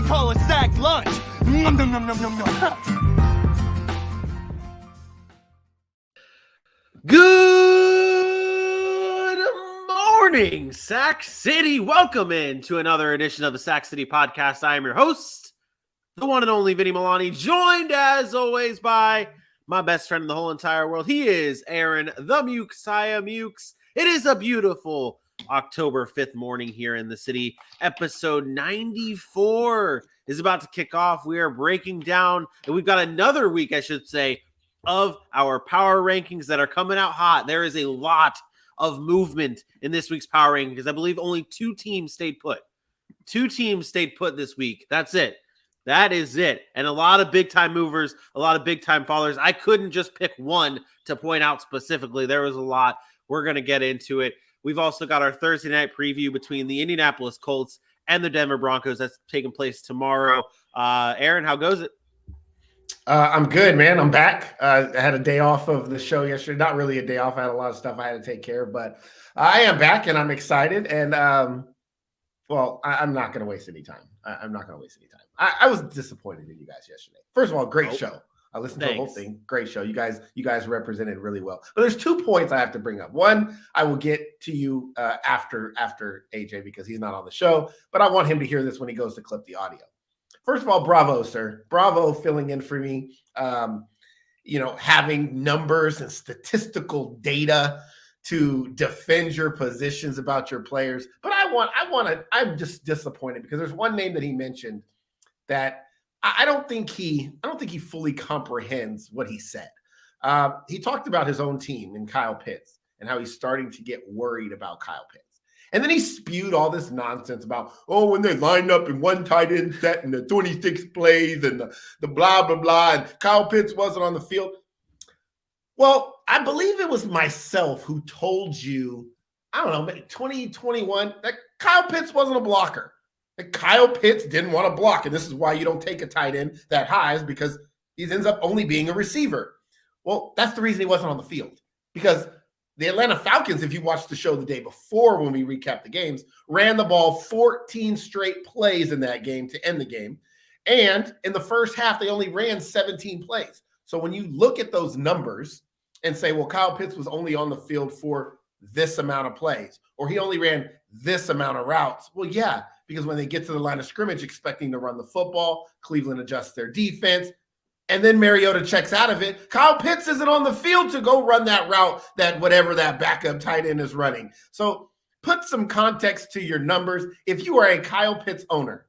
call a sack lunch. Nom, nom, nom, nom, nom, nom. Good morning, Sac City. Welcome in to another edition of the Sac City Podcast. I am your host, the one and only Vinny Milani, joined as always by my best friend in the whole entire world. He is Aaron, the Mukesiah Mukes. It is a beautiful October 5th morning here in the city. Episode 94 is about to kick off. We are breaking down, and we've got another week, I should say, of our power rankings that are coming out hot. There is a lot of movement in this week's power rankings. I believe only 2 teams stayed put. 2 teams stayed put this week. That's it. That is it. And a lot of big-time movers, a lot of big-time followers. I couldn't just pick one to point out specifically. There was a lot. We're going to get into it. We've also got our Thursday night preview between the Indianapolis Colts and the Denver Broncos that's taking place tomorrow. Aaron, how goes it? I'm good, man. I'm back. I had a day off of the show yesterday. Not really a day off. I had a lot of stuff I had to take care of, but I am back and I'm excited. And, I'm not going to waste any time. I'm not going to waste any time. I was disappointed in you guys yesterday. First of all, great show. I listened to the whole thing. Great show. You guys represented really well. But there's 2 points I have to bring up. One, I will get to you after AJ because he's not on the show, but I want him to hear this when he goes to clip the audio. First of all, bravo, sir. Bravo filling in for me. Having numbers and statistical data to defend your positions about your players. But I'm just disappointed because there's one name that he mentioned that I don't think he fully comprehends what he said. He talked about his own team and Kyle Pitts and how he's starting to get worried about Kyle Pitts. And then he spewed all this nonsense about, when they lined up in one tight end set and the 26 plays and the blah, blah, blah, and Kyle Pitts wasn't on the field. Well, I believe it was myself who told you, I don't know, maybe 2021, that Kyle Pitts wasn't a blocker. That Kyle Pitts didn't want to block. And this is why you don't take a tight end that high, is because he ends up only being a receiver. Well, that's the reason he wasn't on the field. Because the Atlanta Falcons, if you watched the show the day before when we recapped the games, ran the ball 14 straight plays in that game to end the game. And in the first half, they only ran 17 plays. So when you look at those numbers and say, well, Kyle Pitts was only on the field for this amount of plays, or he only ran this amount of routes. Well, yeah, because when they get to the line of scrimmage expecting to run the football, Cleveland adjusts their defense. And then Mariota checks out of it. Kyle Pitts isn't on the field to go run that route that whatever that backup tight end is running. So put some context to your numbers. If you are a Kyle Pitts owner,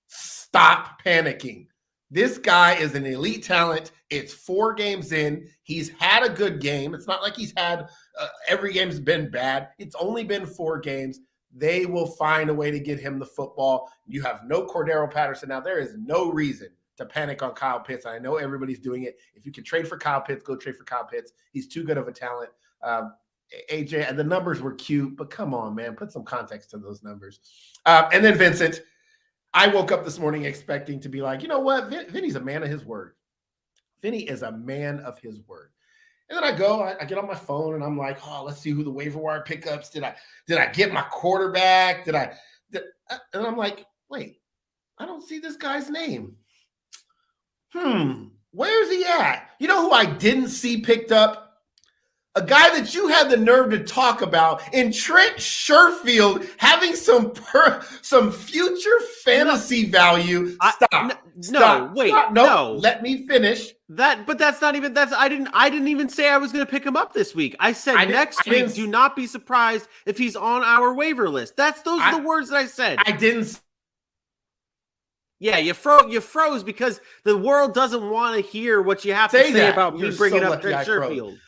stop panicking. This guy is an elite talent. It's 4 games in. He's had a good game. It's not like he's had every game's been bad. It's only been 4 games. They will find a way to get him the football. You have no Cordero Patterson now. There is no reason to panic on Kyle Pitts. I know everybody's doing it. If you can trade for Kyle Pitts, go trade for Kyle Pitts. He's too good of a talent. AJ, the numbers were cute, but come on, man, put some context to those numbers. And then Vincent, I woke up this morning expecting to be like, you know what? Vinny's a man of his word. Vinny is a man of his word. And then I get on my phone and I'm like, let's see who the waiver wire pickups. Did I get my quarterback? And I'm like, wait, I don't see this guy's name. Where's he at? You know who I didn't see picked up? A guy that you had the nerve to talk about in Trent Sherfield having some future fantasy value. Stop. Let me finish. But that's not even I didn't even say I was going to pick him up this week. I said next week, do not be surprised if he's on our waiver list. Those are the words that I said. I didn't. Yeah, you froze because the world doesn't want to hear what you have to say about me bringing up Trent Sherfield.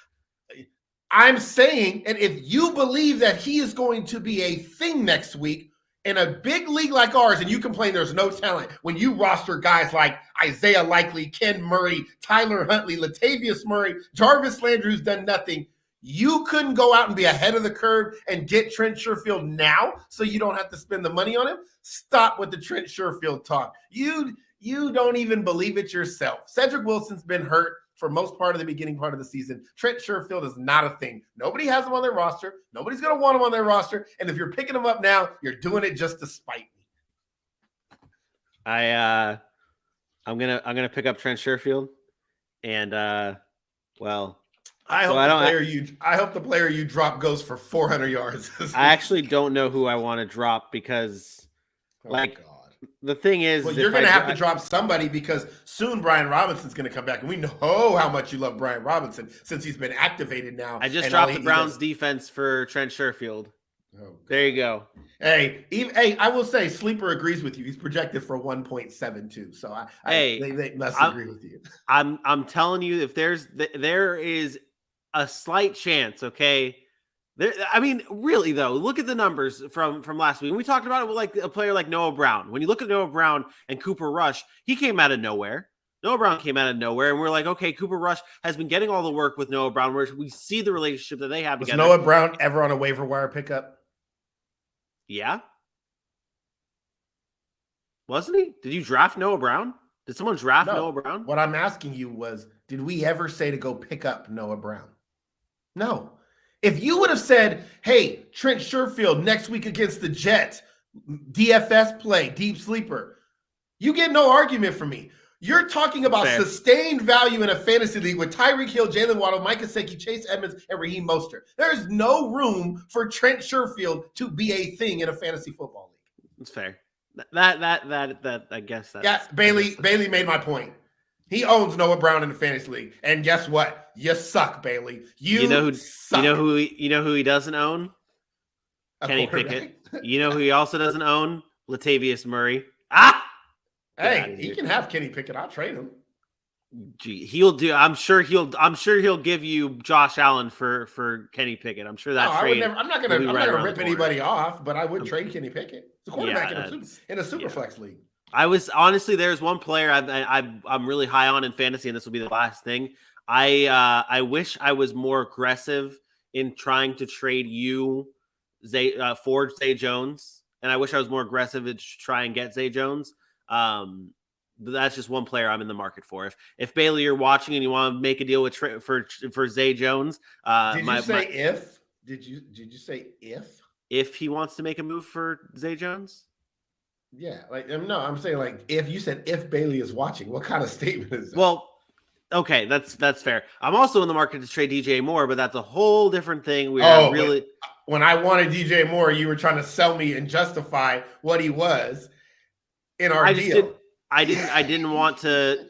I'm saying, and if you believe that he is going to be a thing next week in a big league like ours, and you complain there's no talent when you roster guys like Isaiah Likely, Ken Murray, Tyler Huntley, Latavius Murray, Jarvis Landry, who's done nothing, you couldn't go out and be ahead of the curve and get Trent Sherfield now so you don't have to spend the money on him. Stop with the Trent Sherfield talk. You don't even believe it yourself. Cedric Wilson's been hurt for most part of the beginning part of the season. Trent Sherfield is not a thing. Nobody has him on their roster. Nobody's going to want him on their roster. And if you're picking him up now, you're doing it just to spite me. I'm gonna pick up Trent Sherfield, and I hope the player you drop goes for 400 yards. I actually don't know who I want to drop because, God. The thing is, well, you're going to have to drop somebody because soon Brian Robinson's going to come back, and we know how much you love Brian Robinson since he's been activated now. I just dropped the Browns defense for Trent Sherfield. Oh, there you go. Hey, I will say Sleeper agrees with you. He's projected for 1.72. So they must agree with you. I'm telling you, if there is a slight chance, okay. I mean, really though, look at the numbers from last week. We talked about it with like a player like Noah Brown. When you look at Noah Brown and Cooper Rush, he came out of nowhere. Noah Brown came out of nowhere, and we're like, okay, Cooper Rush has been getting all the work with Noah Brown, where we see the relationship that they have together. Was Noah Brown ever on a waiver wire pickup? Yeah. Wasn't he? Did you draft Noah Brown? Did someone draft Noah Brown? What I'm asking you was, did we ever say to go pick up Noah Brown? No. If you would have said, hey, Trent Sherfield next week against the Jets, DFS play, deep sleeper, you get no argument from me. You're talking about sustained value in a fantasy league with Tyreek Hill, Jalen Waddle, Mike Gesicki, Chase Edmonds, and Raheem Mostert. There is no room for Trent Sherfield to be a thing in a fantasy football league. That's fair. That I guess that. Yeah, Bailey made my point. He owns Noah Brown in the fantasy league, and guess what? You suck, Bailey. You know who he doesn't own? Kenny Pickett. You know who he also doesn't own? Latavius Murray. Hey, he can have Kenny Pickett. I'll trade him. Gee, he'll do. I'm sure he'll give you Josh Allen for Kenny Pickett. I'm sure that trade. I'm not gonna rip anybody off, but I would trade Kenny Pickett. It's a quarterback in a super flex league. I was honestly, there's one player I'm really high on in fantasy, and this will be the last thing. I wish I was more aggressive in trying to trade you for Zay Jones, and I wish I was more aggressive in try and get Zay Jones. But that's just one player I'm in the market for. If Bailey, you're watching and you want to make a deal with for Zay Jones, Did you say if he wants to make a move for Zay Jones? Yeah, I'm saying like if you said if Bailey is watching, what kind of statement is that? Well, okay, that's fair. I'm also in the market to trade DJ Moore, but that's a whole different thing. When I wanted DJ Moore, you were trying to sell me and justify what he was in our deal. I didn't want to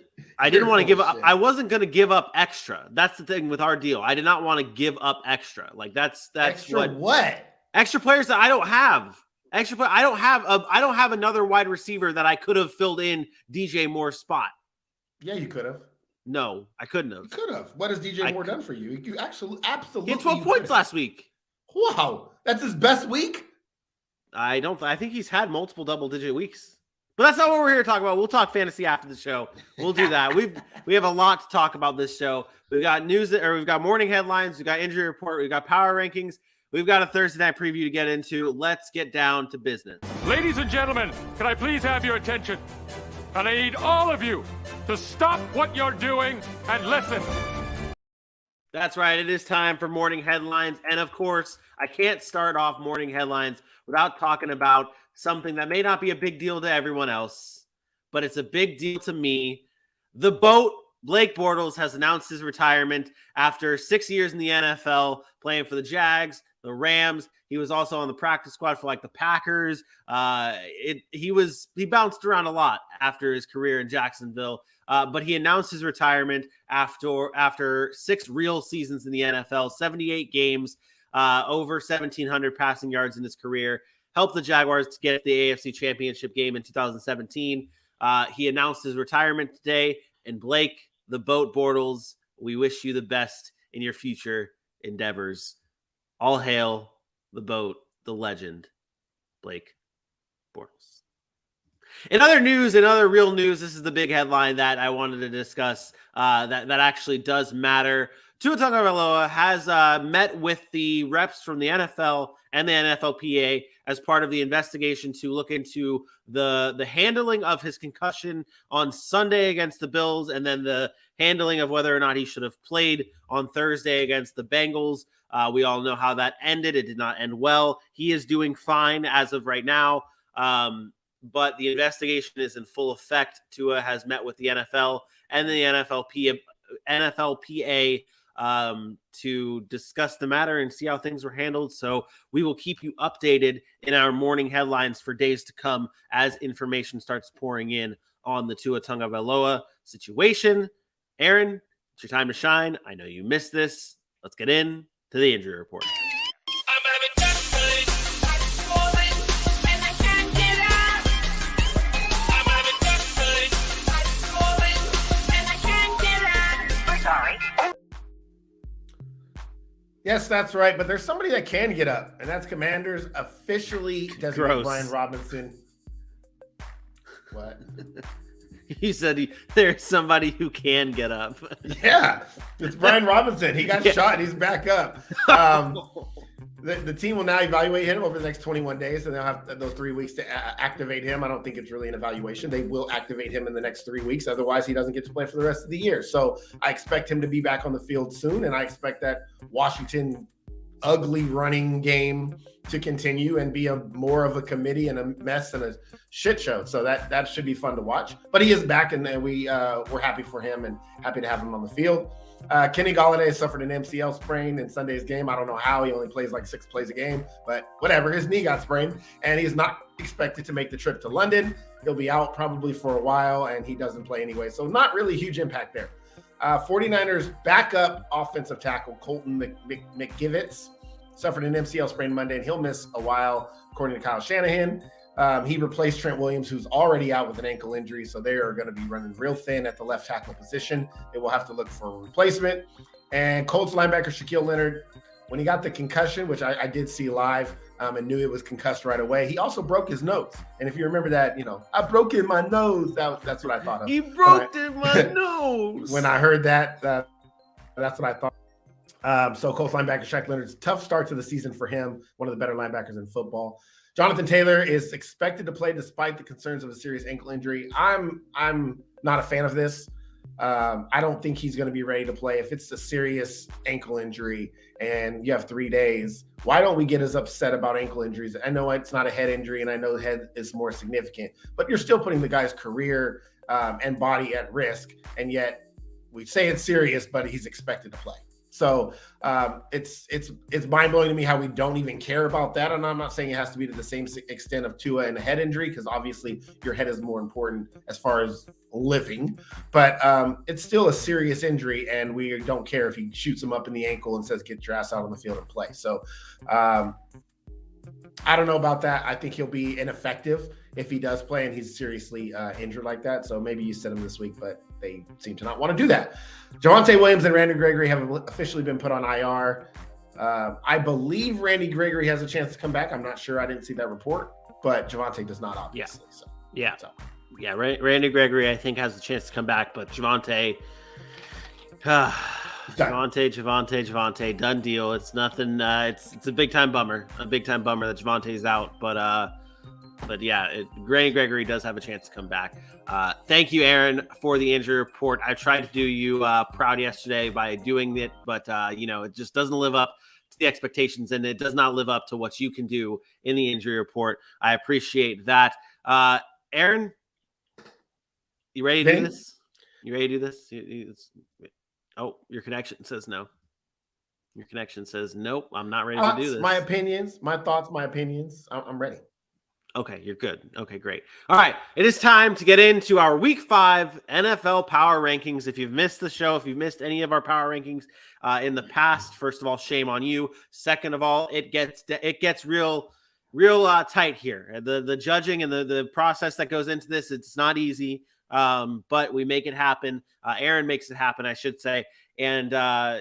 give up. I wasn't going to give up extra. That's the thing with our deal. I did not want to give up extra. Like that's extra what? Extra players that I don't have. I don't have another wide receiver that I could have filled in DJ Moore's spot. Yeah, you could have. No, I couldn't have. You could have. What has DJ Moore done for you? You absolutely. He had 12 points last week. Wow, that's his best week. I think he's had multiple double-digit weeks. But that's not what we're here to talk about. We'll talk fantasy after the show. We'll do that. We have a lot to talk about this show. We've got we've got morning headlines, we've got injury report, we've got power rankings, we've got a Thursday night preview to get into. Let's get down to business. Ladies and gentlemen, can I please have your attention? And I need all of you to stop what you're doing and listen. That's right. It is time for morning headlines. And of course, I can't start off morning headlines without talking about something that may not be a big deal to everyone else, but it's a big deal to me. The GOAT, Blake Bortles, has announced his retirement after 6 years in the NFL, playing for the Jags, the Rams. He was also on the practice squad for like the Packers. He bounced around a lot after his career in Jacksonville, but he announced his retirement after 6 real seasons in the NFL, 78 games, over 1,700 passing yards in his career. Helped the Jaguars to get the AFC Championship game in 2017. He announced his retirement today. And Blake, the GOAT Bortles, we wish you the best in your future endeavors. All hail the GOAT, the legend, Blake Bortles. In other news, in other real news, this is the big headline that I wanted to discuss that actually does matter. Tua Tagovailoa has met with the reps from the NFL and the NFLPA as part of the investigation to look into the handling of his concussion on Sunday against the Bills, and then the handling of whether or not he should have played on Thursday against the Bengals. We all know how that ended. It did not end well. He is doing fine as of right now. but the investigation is in full effect. Tua has met with the NFL and the NFLPA to discuss the matter and see how things were handled. So we will keep you updated in our morning headlines for days to come as information starts pouring in on the Tua Tagovailoa situation. Aaron, it's your time to shine. I know you missed this. Let's get in to the injury report. Yes, that's right. But there's somebody that can get up, and that's Commanders officially designated Brian Robinson. What? You said there's somebody who can get up. Yeah, it's Brian Robinson. He got shot and he's back up. The team will now evaluate him over the next 21 days, and they'll have those 3 weeks to activate him. I don't think it's really an evaluation. They will activate him in the next 3 weeks. Otherwise, he doesn't get to play for the rest of the year. So I expect him to be back on the field soon, and I expect that Washington ugly running game to continue and be more of a committee and a mess and a shit show. So that should be fun to watch. But he is back, and we're happy for him and happy to have him on the field. Kenny Golladay suffered an MCL sprain in Sunday's game. I don't know how. He only plays like 6 plays a game, but whatever. His knee got sprained, and he's not expected to make the trip to London. He'll be out probably for a while, and he doesn't play anyway. So not really huge impact there. 49ers backup offensive tackle Colton McGivitz suffered an MCL sprain Monday, and he'll miss a while, according to Kyle Shanahan. He replaced Trent Williams, who's already out with an ankle injury, so they are going to be running real thin at the left tackle position. They will have to look for a replacement. And Colts linebacker Shaquille Leonard, when he got the concussion, which I did see live and knew it was concussed right away, he also broke his nose. And if you remember that, I broke in my nose. That's what I thought of. He broke in my nose. When I heard that, that's what I thought. So Colts linebacker Shaq Leonard's tough start to the season for him, one of the better linebackers in football. Jonathan Taylor is expected to play despite the concerns of a serious ankle injury. I'm not a fan of this. I don't think he's going to be ready to play. If it's a serious ankle injury and you have 3 days, why don't we get as upset about ankle injuries? I know it's not a head injury, and I know the head is more significant, but you're still putting the guy's career and body at risk, and yet we say it's serious, but he's expected to play. So it's mind-blowing to me how we don't even care about that. And I'm not saying it has to be to the same extent of Tua and a head injury, because obviously your head is more important as far as living. But it's still a serious injury, and we don't care if he shoots him up in the ankle and says, get your ass out on the field and play. So I don't know about that. I think he'll be ineffective if he does play and he's seriously injured like that. So maybe you sit him this week, but they seem to not want to do that. Javonte Williams and Randy Gregory have officially been put on IR. I believe Randy Gregory has a chance to come back. I'm not sure. I didn't see that report, but Javonte does not, obviously. Yeah. Randy Gregory, I think, has a chance to come back, but Javonte, Javonte, done deal. It's nothing. It's a big time bummer. A big time bummer that Javonte's out, but yeah, Randy Gregory does have a chance to come back. Thank you, Aaron, for the injury report. I tried to do you proud yesterday by doing it, but it just doesn't live up to the expectations, and it does not live up to what you can do in the injury report. I appreciate that. Aaron, you ready to do this? You ready to do this? Oh, your connection says no. Your connection says nope. I'm not ready to do this. My opinions, my thoughts, my opinions. I'm ready. Okay, you're good. Okay, great. All right, it is time to get into our Week 5 NFL Power Rankings. If you've missed the show, if you've missed any of our Power Rankings in the past, first of all, shame on you. Second of all, it gets real tight here. The judging and the process that goes into this, it's not easy, but we make it happen. Aaron makes it happen, I should say. And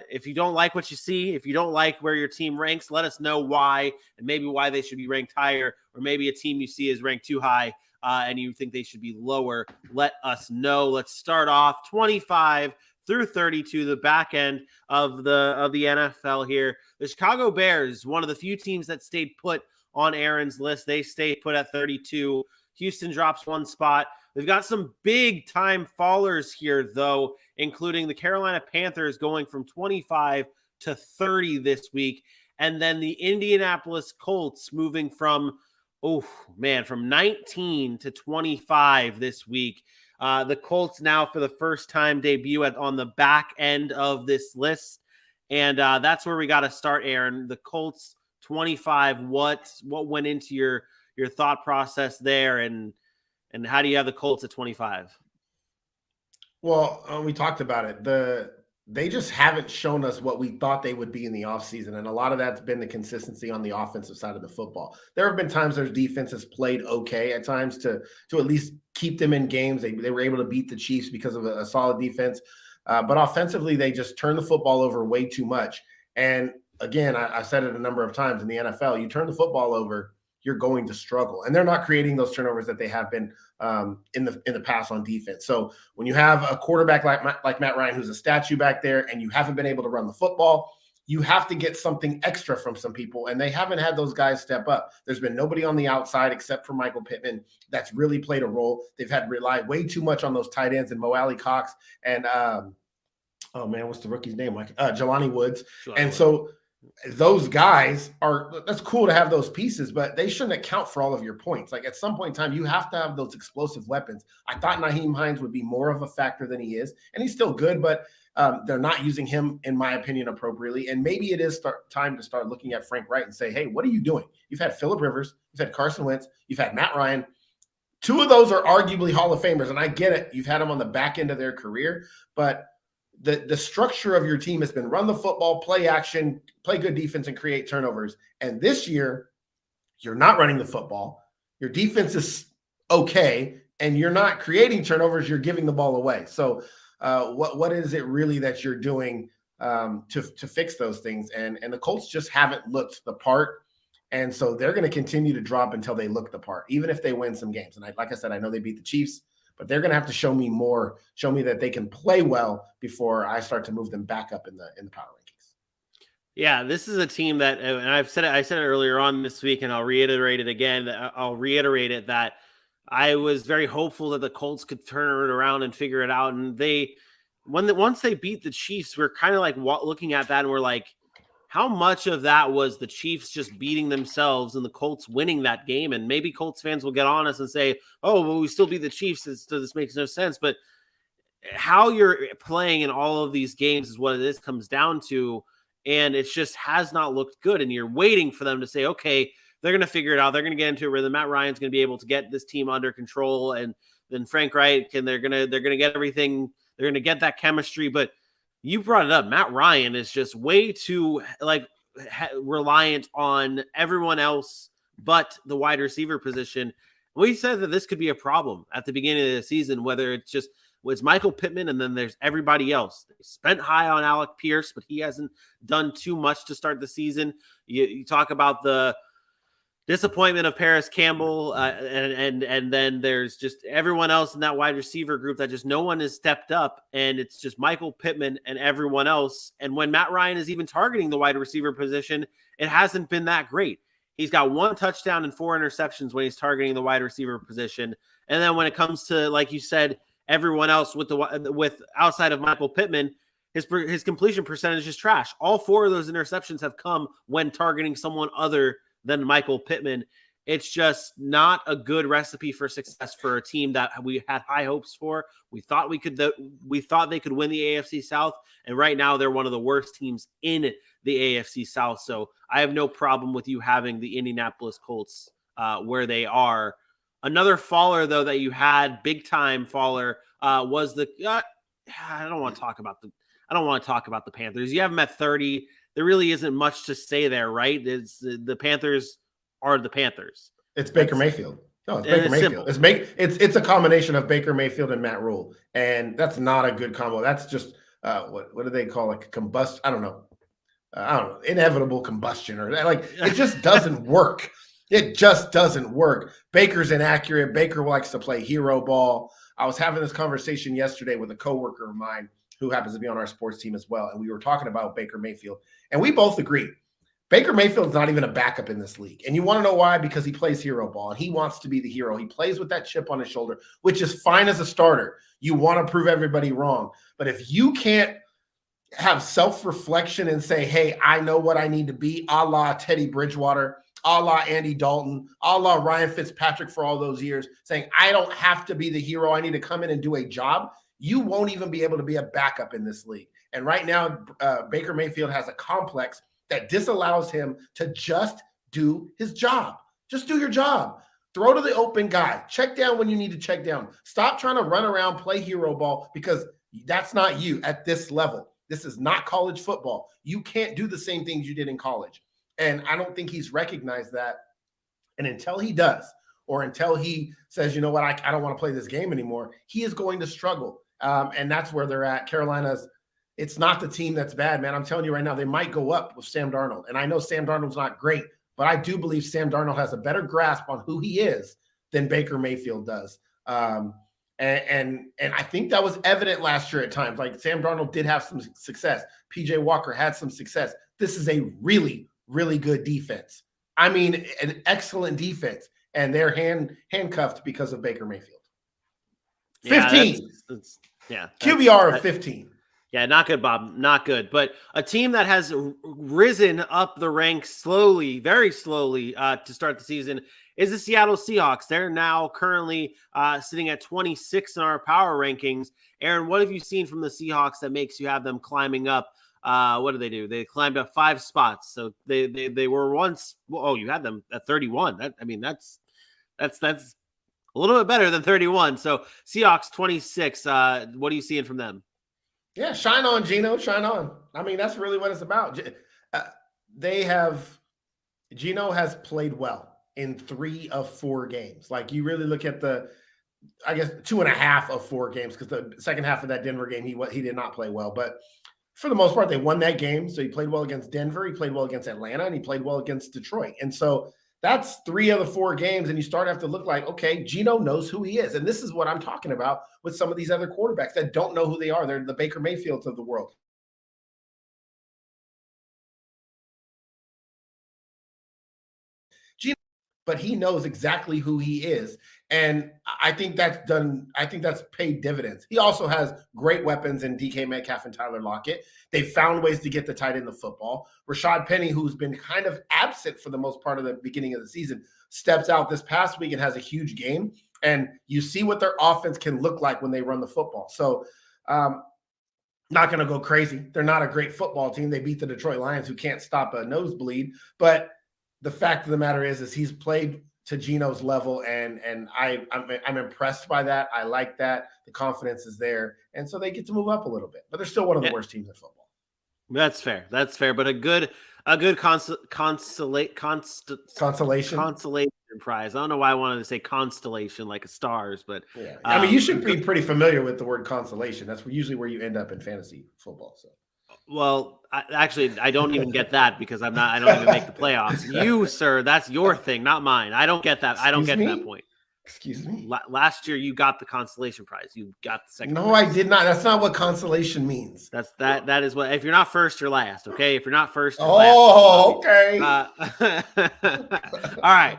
if you don't like what you see, if you don't like where your team ranks, let us know why, and maybe why they should be ranked higher, or maybe a team you see is ranked too high and you think they should be lower. Let us know. Let's start off 25 through 32, the back end of the NFL here. The Chicago Bears, one of the few teams that stayed put on Aaron's list. They stayed put at 32. Houston drops one spot. We've got some big time fallers here, though, including the Carolina Panthers going from 25 to 30 this week. And then the Indianapolis Colts moving from Oh, man, from 19 to 25 this week. The Colts now for the first time debut on the back end of this list. And that's where we got to start, Aaron. The Colts 25, what went into your thought process there, and how do you have the Colts at 25? Well, we talked about it. They just haven't shown us what we thought they would be in the offseason. And a lot of that's been the consistency on the offensive side of the football. There have been times their defense has played okay at times to at least keep them in games. They were able to beat the Chiefs because of a solid defense. But offensively, they just turn the football over way too much. And again, I said it a number of times in the NFL, you turn the football over, you're going to struggle. And they're not creating those turnovers that they have been in the past on defense. So when you have a quarterback like Matt Ryan, who's a statue back there, and you haven't been able to run the football, you have to get something extra from some people, and they haven't had those guys step up. There's been nobody on the outside except for Michael Pittman that's really played a role. They've had to rely way too much on those tight ends and Mo Alley Cox and oh man, what's the rookie's name? Jelani Woods. So those guys that's cool to have those pieces, but they shouldn't account for all of your points. Like at some point in time, you have to have those explosive weapons. I thought Nyheim Hines would be more of a factor than he is, and he's still good, but they're not using him, in my opinion, appropriately. And maybe it is time to start looking at Frank Wright and say, hey, what are you doing? You've had Phillip Rivers, you've had Carson Wentz, you've had Matt Ryan. Two of those are arguably Hall of Famers, and I get it. You've had them on the back end of their career, but the structure of your team has been run the football, play action, play good defense, and create turnovers. And this year, you're not running the football. Your defense is okay, and you're not creating turnovers. You're giving the ball away. So what is it really that you're doing to fix those things? And the Colts just haven't looked the part. And so they're going to continue to drop until they look the part, even if they win some games. And like I said, I know they beat the Chiefs, but they're going to have to show me that they can play well before I start to move them back up in the power rankings. Yeah, this is a team that, and I said it earlier on this week, and I'll reiterate it again. I'll reiterate it that I was very hopeful that the Colts could turn it around and figure it out. And once they beat the Chiefs, we're kind of like looking at that, and we're like, how much of that was the Chiefs just beating themselves and the Colts winning that game? And maybe Colts fans will get on us and say, oh, well, we still beat the Chiefs. This makes no sense. But how you're playing in all of these games is what this comes down to. And it just has not looked good. And you're waiting for them to say, okay, they're going to figure it out. They're going to get into a rhythm. Matt Ryan's going to be able to get this team under control. And then Frank Wright, they're going to get everything. They're going to get that chemistry. But you brought it up. Matt Ryan is just way too reliant on everyone else but the wide receiver position. We said that this could be a problem at the beginning of the season, whether it's Michael Pittman and then there's everybody else. They spent high on Alec Pierce, but he hasn't done too much to start the season. You talk about the disappointment of Paris Campbell, and then there's just everyone else in that wide receiver group that just no one has stepped up, and it's just Michael Pittman and everyone else. And when Matt Ryan is even targeting the wide receiver position, it hasn't been that great. He's got 1 touchdown and 4 interceptions when he's targeting the wide receiver position. And then when it comes to, like you said, everyone else with outside of Michael Pittman, his completion percentage is trash. All 4 of those interceptions have come when targeting someone other than Michael Pittman. It's just not a good recipe for success for a team that we had high hopes for. We thought they could win the AFC South, and right now they're one of the worst teams in the AFC South. So I have no problem with you having the Indianapolis Colts where they are. Another faller though that you had, big time faller, was the I don't want to talk about the Panthers. You have them at 30. There really isn't much to say there, right? It's the Panthers are the Panthers. It's Baker Mayfield. No, it's Baker Mayfield. It's a combination of Baker Mayfield and Matt Rule, and that's not a good combo. That's just what do they call it? Combust? I don't know. Inevitable combustion, or it just doesn't work. It just doesn't work. Baker's inaccurate. Baker likes to play hero ball. I was having this conversation yesterday with a coworker of mine who happens to be on our sports team as well. And we were talking about Baker Mayfield, and we both agreed Baker Mayfield's not even a backup in this league. And you want to know why? Because he plays hero ball, and he wants to be the hero. He plays with that chip on his shoulder, which is fine as a starter. You want to prove everybody wrong. But if you can't have self-reflection and say, hey, I know what I need to be, a la Teddy Bridgewater, a la Andy Dalton, a la Ryan Fitzpatrick for all those years, saying, I don't have to be the hero. I need to come in and do a job. You won't even be able to be a backup in this league. And right now, Baker Mayfield has a complex that disallows him to just do his job. Just do your job. Throw to the open guy. Check down when you need to check down. Stop trying to run around, play hero ball, because that's not you at this level. This is not college football. You can't do the same things you did in college. And I don't think he's recognized that. And until he does, or until he says, you know what, I don't want to play this game anymore, he is going to struggle. And that's where they're at. Carolina's, it's not the team that's bad, man. I'm telling you right now, they might go up with Sam Darnold. And I know Sam Darnold's not great, but I do believe Sam Darnold has a better grasp on who he is than Baker Mayfield does. And I think that was evident last year at times. Like, Sam Darnold did have some success. PJ Walker had some success. This is a really, really good defense. I mean, an excellent defense. And they're handcuffed because of Baker Mayfield. 15. Yeah. QBR of 15. Yeah, not good, Bob. Not good. But a team that has risen up the ranks slowly, very slowly to start the season is the Seattle Seahawks. They're now currently sitting at 26 in our power rankings. Aaron, what have you seen from the Seahawks that makes you have them climbing up? What do? They climbed up 5 spots. So they were once. Oh, you had them at 31. That's a little bit better than 31. So Seahawks 26. What are you seeing from them? Yeah, shine on, Geno, shine on. I mean, that's really what it's about. Geno has played well in 3 of 4 games. Like, you really look at I guess 2.5 of 4 games, because the second half of that Denver game, he did not play well. But for the most part, they won that game. So he played well against Denver, he played well against Atlanta, and he played well against Detroit. And so that's 3 of the 4 games, and you start to have to look like, okay, Geno knows who he is. And this is what I'm talking about with some of these other quarterbacks that don't know who they are. They're the Baker Mayfields of the world. But he knows exactly who he is. And I think that's paid dividends. He also has great weapons in DK Metcalf and Tyler Lockett. They've found ways to get the tight end the football. Rashad Penny, who's been kind of absent for the most part of the beginning of the season, steps out this past week and has a huge game. And you see what their offense can look like when they run the football. So not going to go crazy. They're not a great football team. They beat the Detroit Lions, who can't stop a nosebleed. But the fact of the matter is he's played to Geno's level, and I'm impressed by that. I like that. The confidence is there, and so they get to move up a little bit. But they're still one of the worst teams in football. That's fair. That's fair. But a good consolation prize. I don't know why I wanted to say constellation like a stars, but yeah. I mean, you should be pretty familiar with the word consolation. That's usually where you end up in fantasy football. So. Well, I don't even get that, because I don't even make the playoffs. You, sir, that's your thing, not mine. I don't get that. I don't get to that point. Excuse me. Last year, you got the consolation prize. You got the second. No, prize. I did not. That's not what consolation means. That is what. If you're not first, you're last. Okay. If you're not first, you're last. Okay. All right.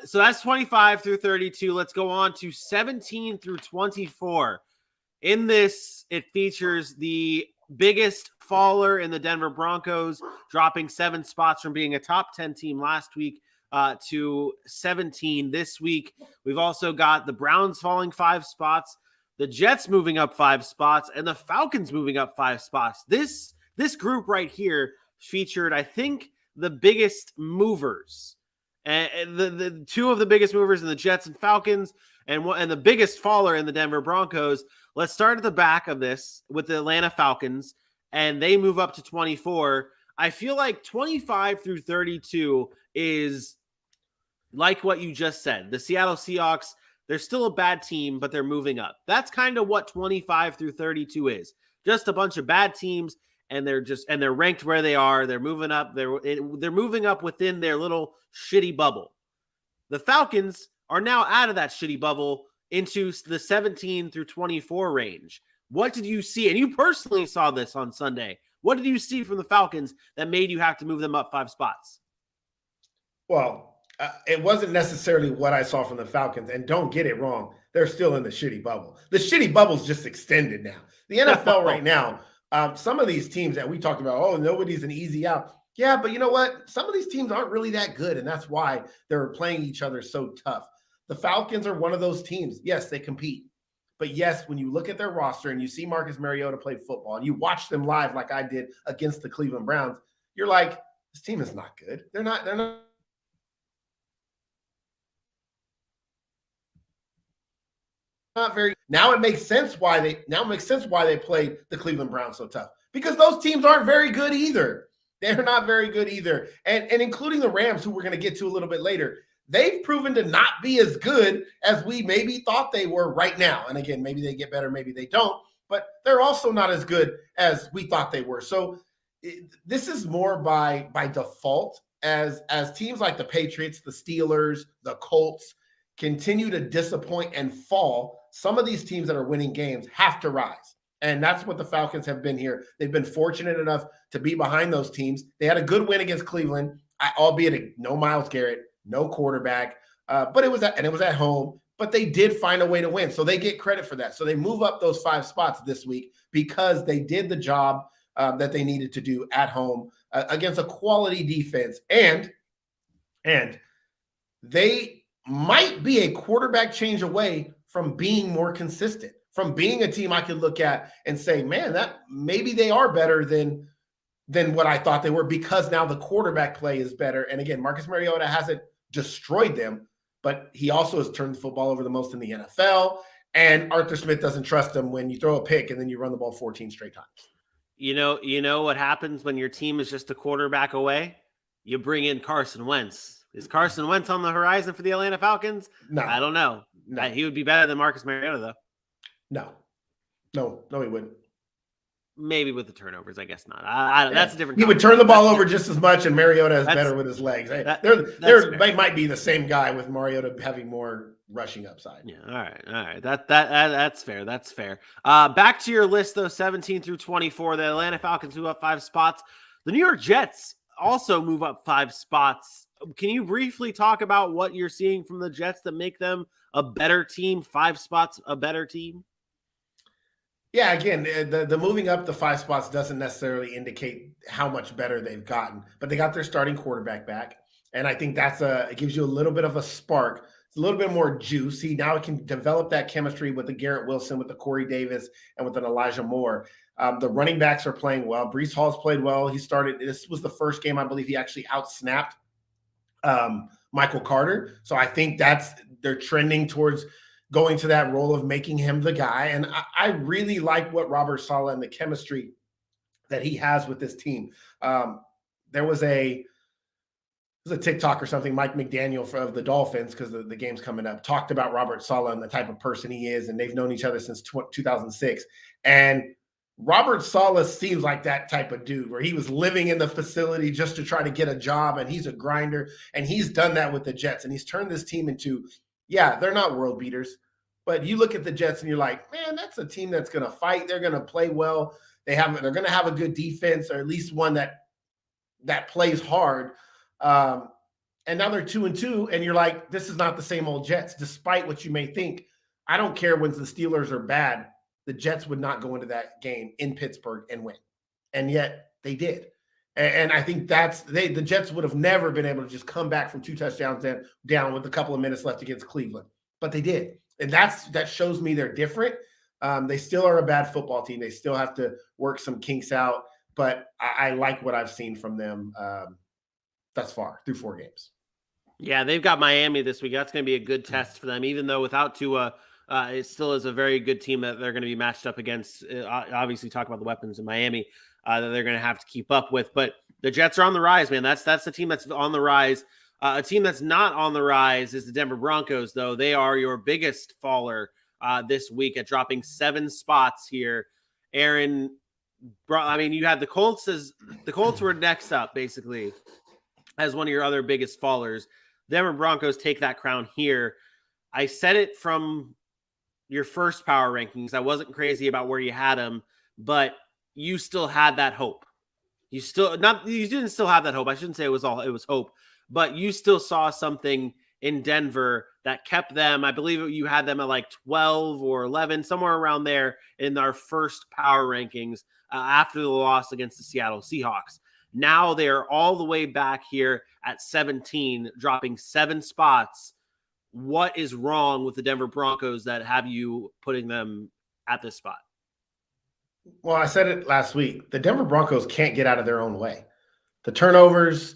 So that's 25 through 32. Let's go on to 17 through 24. In this, it features the biggest faller in the Denver Broncos, dropping 7 spots from being a top 10 team last week to 17 this week. We've also got the Browns falling 5 spots, the Jets moving up 5 spots, and the Falcons moving up 5 spots. This group right here featured, I think, the biggest movers. And the 2 of the biggest movers in the Jets and Falcons, and the biggest faller in the Denver Broncos. Let's start at the back of this with the Atlanta Falcons, and they move up to 24. I feel like 25 through 32 is like what you just said. The Seattle Seahawks, they're still a bad team, but they're moving up. That's kind of what 25 through 32 is. Just a bunch of bad teams, and they're ranked where they are. They're moving up. They're moving up within their little shitty bubble. The Falcons are now out of that shitty bubble into the 17 through 24 range. What did you see? And you personally saw this on Sunday. What did you see from the Falcons that made you have to move them up 5 spots? Well, it wasn't necessarily what I saw from the Falcons. And don't get it wrong, they're still in the shitty bubble. The shitty bubble's just extended now. The NFL right now, some of these teams that we talked about, nobody's an easy out. Yeah, but you know what? Some of these teams aren't really that good, and that's why they're playing each other so tough. The Falcons are one of those teams. Yes, they compete. But yes, when you look at their roster and you see Marcus Mariota play football and you watch them live like I did against the Cleveland Browns, you're like, this team is not good. They're not very. Now it makes sense why they played the Cleveland Browns so tough, because those teams aren't very good either. They're not very good either. And including the Rams, who we're going to get to a little bit later, they've proven to not be as good as we maybe thought they were right now. And again, maybe they get better, maybe they don't, but they're also not as good as we thought they were. So this is more by default as teams like the Patriots, the Steelers, the Colts continue to disappoint and fall. Some of these teams that are winning games have to rise. And that's what the Falcons have been here. They've been fortunate enough to be behind those teams. They had a good win against Cleveland, albeit no Myles Garrett, no quarterback, but it was at home. But they did find a way to win, so they get credit for that. So they move up those 5 spots this week because they did the job that they needed to do at home against a quality defense, and they might be a quarterback change away from being more consistent, from being a team I could look at and say, man, that maybe they are better than what I thought they were, because now the quarterback play is better. And again, Marcus Mariota hasn't destroyed them, but he also has turned the football over the most in the NFL. And Arthur Smith doesn't trust him when you throw a pick and then you run the ball 14 straight times. You know what happens when your team is just a quarterback away? You bring in Carson Wentz. Is Carson Wentz on the horizon for the Atlanta Falcons? No. I don't know. No. He would be better than Marcus Mariota, though. No, he wouldn't. Maybe with the turnovers, I guess not. I don't. That's a different. He would turn the ball over just as much, and Mariota is better with his legs. They might be the same guy, with Mariota having more rushing upside. Yeah. All right. That's fair. That's fair. Back to your list, though. 17 through 24. The Atlanta Falcons move up 5 spots. The New York Jets also move up 5 spots. Can you briefly talk about what you're seeing from the Jets that make them a better team? 5 spots, a better team? Yeah, again, the moving up the 5 spots doesn't necessarily indicate how much better they've gotten, but they got their starting quarterback back, and I think it gives you a little bit of a spark. It's a little bit more juice. Now it can develop that chemistry with the Garrett Wilson, with the Corey Davis, and with an Elijah Moore. The running backs are playing well. Breece Hall's played well. This was the first game, I believe, he actually outsnapped Michael Carter. So I think they're trending towards going to that role of making him the guy. And I really like what Robert Saleh and the chemistry that he has with this team. There was a TikTok or something, Mike McDaniel of the Dolphins, because the game's coming up, talked about Robert Saleh and the type of person he is, and they've known each other since 2006. And Robert Saleh seems like that type of dude, where he was living in the facility just to try to get a job, and he's a grinder, and he's done that with the Jets, and he's turned this team into, yeah, they're not world beaters, but you look at the Jets and you're like, man, that's a team that's going to fight. They're going to play well. They're going to have a good defense, or at least one that plays hard. And now they're 2-2, and you're like, this is not the same old Jets, despite what you may think. I don't care when the Steelers are bad. The Jets would not go into that game in Pittsburgh and win. And yet they did. And I think the Jets would have never been able to just come back from 2 touchdowns down with a couple of minutes left against Cleveland. But they did. And that shows me they're different. They still are a bad football team. They still have to work some kinks out. But I like what I've seen from them thus far through 4 games. Yeah, they've got Miami this week. That's going to be a good test for them, even though without Tua, it still is a very good team that they're going to be matched up against. Obviously, talk about the weapons in Miami that they're going to have to keep up with. But the Jets are on the rise, man. That's the team that's on the rise. A team that's not on the rise is the Denver Broncos, though. They are your biggest faller this week at dropping 7 spots here. Aaron, you had the Colts the Colts were next up, basically, as one of your other biggest fallers. Denver Broncos take that crown here. I said it from your first power rankings. I wasn't crazy about where you had them, but you still had that hope. You didn't still have that hope. I shouldn't say it was hope, but you still saw something in Denver that kept them. I believe you had them at like 12 or 11, somewhere around there in our first power rankings after the loss against the Seattle Seahawks. Now they are all the way back here at 17, dropping 7 spots. What is wrong with the Denver Broncos that have you putting them at this spot? Well, I said it last week. The Denver Broncos can't get out of their own way. The turnovers,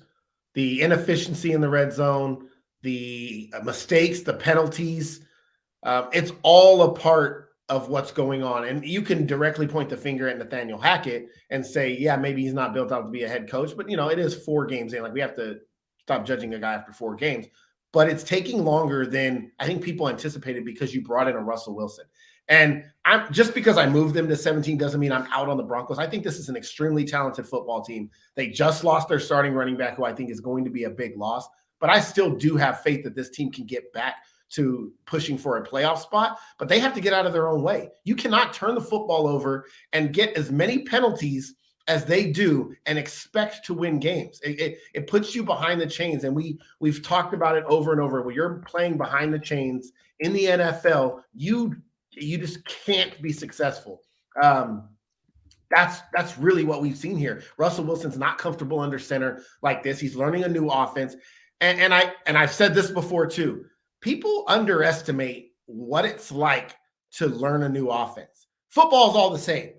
the inefficiency in the red zone, the mistakes, the penalties, it's all a part of what's going on. And you can directly point the finger at Nathaniel Hackett and say, yeah, maybe he's not built out to be a head coach, but it is 4 games in. Like, we have to stop judging a guy after 4 games. But it's taking longer than I think people anticipated because you brought in a Russell Wilson. And just because I moved them to 17 doesn't mean I'm out on the Broncos. I think this is an extremely talented football team. They just lost their starting running back, who I think is going to be a big loss. But I still do have faith that this team can get back to pushing for a playoff spot. But they have to get out of their own way. You cannot turn the football over and get as many penalties as they do and expect to win games. It puts you behind the chains. And we've talked about it over and over. When you're playing behind the chains in the NFL, you just can't be successful. That's really what we've seen here. Russell Wilson's not comfortable under center like this. He's learning a new offense. And I've said this before too. People underestimate what it's like to learn a new offense. Football is all the same.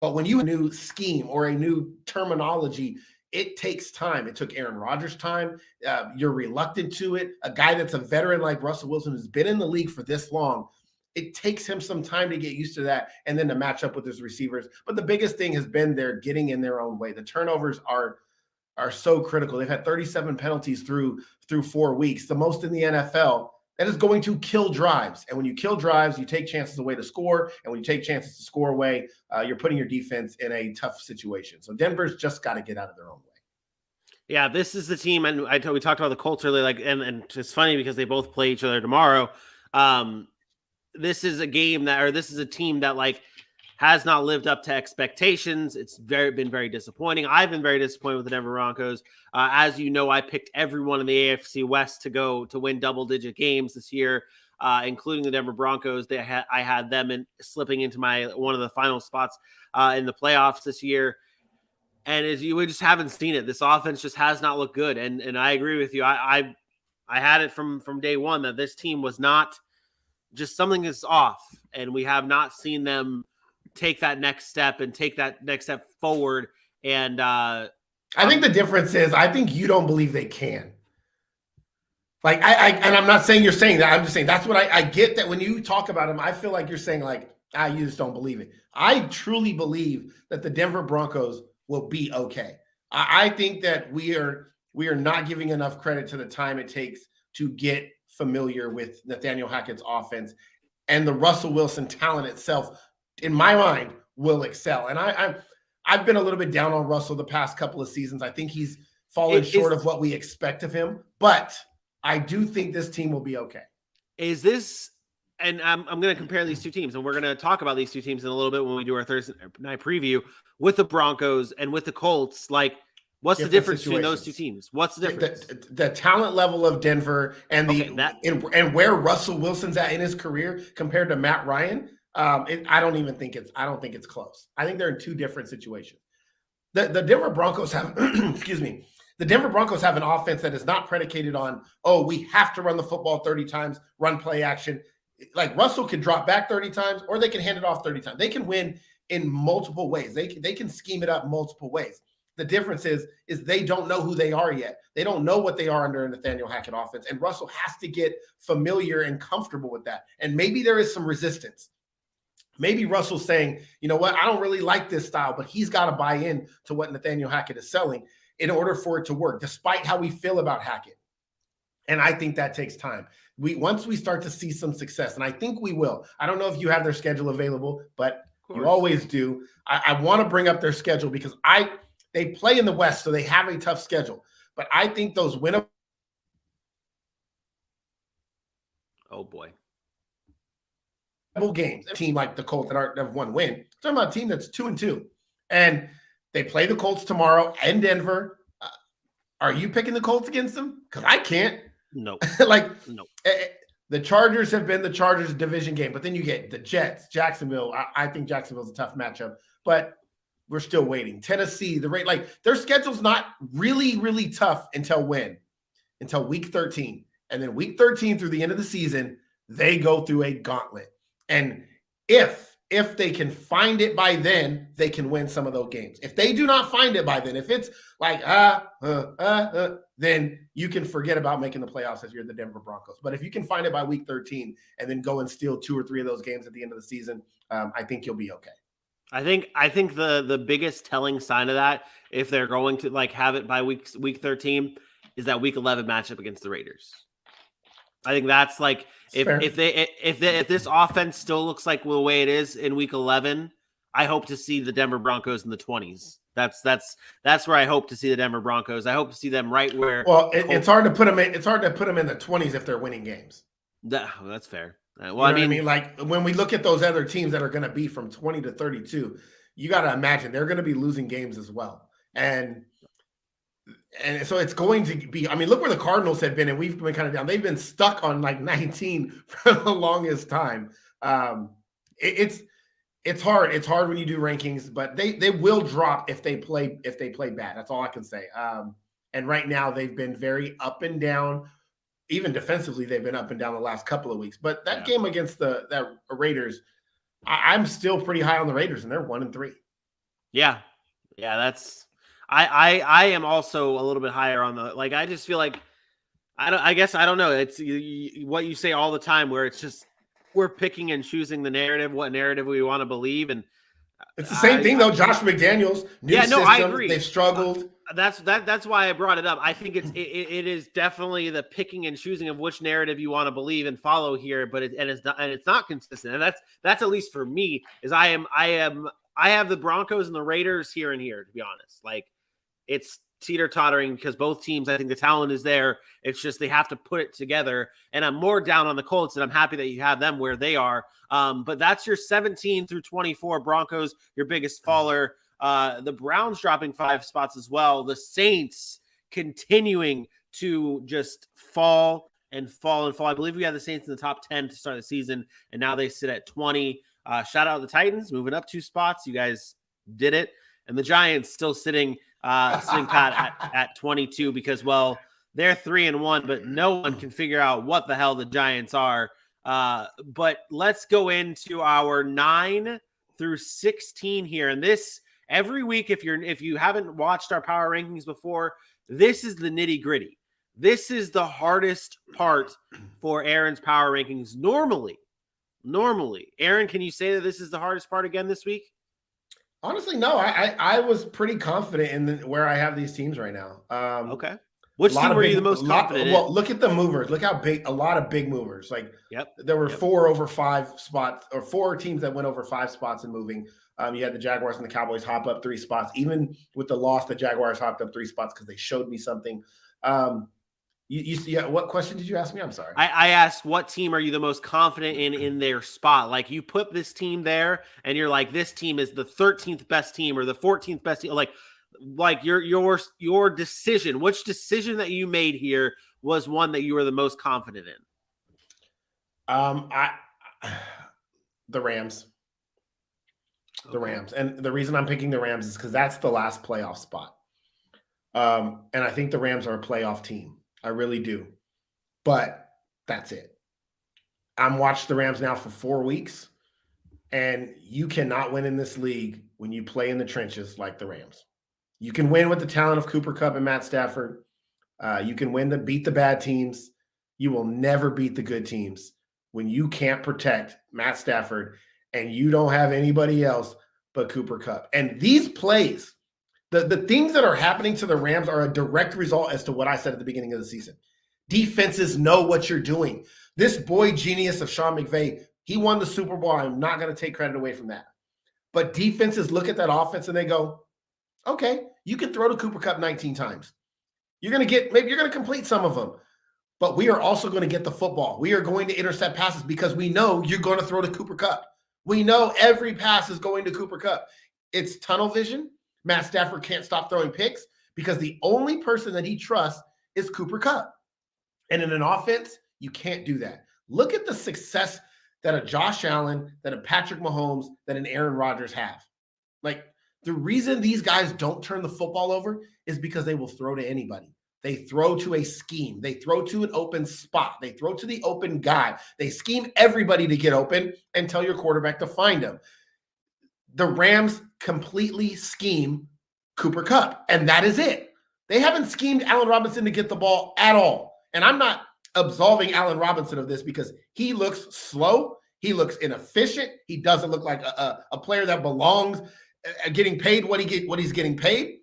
But when you have a new scheme or a new terminology, it takes time. It took Aaron Rodgers time. You're reluctant to it. A guy that's a veteran like Russell Wilson, who's been in the league for this long, it takes him some time to get used to that and then to match up with his receivers. But the biggest thing has been they're getting in their own way. The turnovers are so critical. They've had 37 penalties through 4 weeks, the most in the NFL. That is going to kill drives. And when you kill drives, you take chances away to score. And when you take chances to score away, you're putting your defense in a tough situation. So Denver's just got to get out of their own way. Yeah, this is the team. And we talked about the Colts earlier, and it's funny because they both play each other tomorrow. This is a game this is a team that has not lived up to expectations. It's been very disappointing. I've been very disappointed with the Denver Broncos. As you know, I picked everyone in the AFC West to win double-digit games this year, including the Denver Broncos. I had them slipping into one of the final spots in the playoffs this year. And we just haven't seen it. This offense just has not looked good. And I agree with you. I had it from day one that this team was not just something is off, and we have not seen them take that next step forward. And I think the difference is I think you don't believe they can. And I'm not saying you're saying that. I'm just saying that's what I get, that when you talk about them, I feel like you're saying you just don't believe it. I truly believe that the Denver Broncos will be okay. I think that we are not giving enough credit to the time it takes to get familiar with Nathaniel Hackett's offense, and the Russell Wilson talent itself, in my mind, will excel. And I've been a little bit down on Russell the past couple of seasons. I think he's fallen short of what we expect of him, but I do think this team will be okay. Is this, and I'm going to compare these two teams, and we're going to talk about these two teams in a little bit when we do our Thursday night preview with the Broncos and with the Colts. What's the difference between those two teams? What's the difference? The talent level of Denver and and where Russell Wilson's at in his career compared to Matt Ryan. I don't think it's close. I think they're in two different situations. The Denver Broncos have, excuse me, the Denver Broncos have an offense that is not predicated on, we have to run the football 30 times, run play action. Like, Russell can drop back 30 times, or they can hand it off 30 times. They can win in multiple ways. They can scheme it up multiple ways. The difference is they don't know who they are yet. They don't know what they are under a Nathaniel Hackett offense. And Russell has to get familiar and comfortable with that. And maybe there is some resistance. Maybe Russell's saying, you know what, I don't really like this style, but he's got to buy in to what Nathaniel Hackett is selling in order for it to work, despite how we feel about Hackett. And I think that takes time. Once we start to see some success, and I think we will. I don't know if you have their schedule available, but you always do. I want to bring up their schedule because they play in the West, so they have a tough schedule. But I think those winnable. Oh boy. Games, a team like the Colts that have one win. I'm talking about a team that's 2-2, and they play the Colts tomorrow in Denver. Are you picking the Colts against them? Because I can't. No. No. The Chargers have been the Chargers division game, but then you get the Jets, Jacksonville. I think Jacksonville's a tough matchup, but we're still waiting. Tennessee, their schedule's not really, really tough until when? Until week 13. And then week 13 through the end of the season, they go through a gauntlet. And if they can find it by then, they can win some of those games. If they do not find it by then, if it's like, then you can forget about making the playoffs as you're the Denver Broncos. But if you can find it by week 13 and then go and steal 2 or 3 of those games at the end of the season, I think you'll be okay. I think the biggest telling sign of that, if they're going to like have it by week 13, is that week 11 matchup against the Raiders. I think that's like if this offense still looks like the way it is in week 11, I hope to see the Denver Broncos in the 20s. That's where I hope to see the Denver Broncos. I hope to see them right where. Well, it's hard to put them in. It's hard to put them in the 20s if they're winning games. That's fair. Well, I mean, like when we look at those other teams that are going to be from 20 to 32, you got to imagine they're going to be losing games as well. And so it's going to be, I mean, look where the Cardinals have been, and we've been kind of down. They've been stuck on like 19 for the longest time. It's hard. It's hard when you do rankings, but they will drop if they play bad. That's all I can say. And right now they've been very up and down. Even defensively, they've been up and down the last couple of weeks. But that game against the Raiders, I'm still pretty high on the Raiders, and they're 1-3. Yeah, that's. I am also a little bit higher on the, like, I just feel like I don't know. It's what you say all the time, where it's just we're picking and choosing the narrative, what narrative we want to believe, and it's the same thing though. Josh McDaniels, new system, I agree. They've struggled. That's why I brought it up. I think it is definitely the picking and choosing of which narrative you want to believe and follow here, but it's not consistent, and that's at least for me. Is I have the Broncos and the Raiders here and here, to be honest. Like, it's teeter-tottering because both teams, I think the talent is there. It's just they have to put it together. And I'm more down on the Colts, and I'm happy that you have them where they are. But that's your 17 through 24 Broncos, your biggest faller. The Browns dropping 5 spots as well. The Saints continuing to just fall and fall and fall. I believe we had the Saints in the top 10 to start the season, and now they sit at 20. Shout out the Titans, moving up 2 spots. You guys did it. And the Giants still sitting pat at 22 because, well, they're 3-1, but no one can figure out what the hell the Giants are. But let's go into our 9 through 16 here. And this every week, if you haven't watched our power rankings before, this is the nitty gritty. This is the hardest part for Aaron's power rankings. Normally, Aaron, can you say that this is the hardest part again this week? Honestly, no. I was pretty confident in where I have these teams right now. Okay. Which team were you the most confident in? Well, look at the movers. Look how big, a lot of big movers. Like, there were 4 over 5 spots, or 4 teams that went over 5 spots in moving. You had the Jaguars and the Cowboys hop up 3 spots. Even with the loss, the Jaguars hopped up 3 spots because they showed me something. What question did you ask me? I'm sorry. I asked, what team are you the most confident in their spot? Like, you put this team there and you're like, this team is the 13th best team or the 14th best team. Like your decision, which decision that you made here was one that you were the most confident in? The Rams. The Rams. And the reason I'm picking the Rams is because that's the last playoff spot. And I think the Rams are a playoff team. I really do. But that's it. I'm watched the Rams now for 4 weeks, and you cannot win in this league when you play in the trenches like the Rams. You can win with the talent of Cooper Kupp and Matt Stafford. You can beat the bad teams. You will never beat the good teams when you can't protect Matt Stafford and you don't have anybody else but Cooper Kupp. And these plays, the things that are happening to the Rams are a direct result as to what I said at the beginning of the season. Defenses know what you're doing. This boy genius of Sean McVay, he won the Super Bowl. I'm not going to take credit away from that. But defenses look at that offense and they go, okay, you can throw to Cooper Kupp 19 times. Maybe you're going to complete some of them. But we are also going to get the football. We are going to intercept passes because we know you're going to throw to Cooper Kupp. We know every pass is going to Cooper Kupp. It's tunnel vision. Matt Stafford can't stop throwing picks because the only person that he trusts is Cooper Kupp. And in an offense, you can't do that. Look at the success that a Josh Allen, that a Patrick Mahomes, that an Aaron Rodgers have. Like, The reason these guys don't turn the football over is because they will throw to anybody. They throw to a scheme. They throw to an open spot. They throw to the open guy. They scheme everybody to get open and tell your quarterback to find them. The Rams completely scheme Cooper Kupp, and that is it. They haven't schemed Allen Robinson to get the ball at all. And I'm not absolving Allen Robinson of this because he looks slow. He looks inefficient. He doesn't look like a player that belongs getting paid what he's getting paid.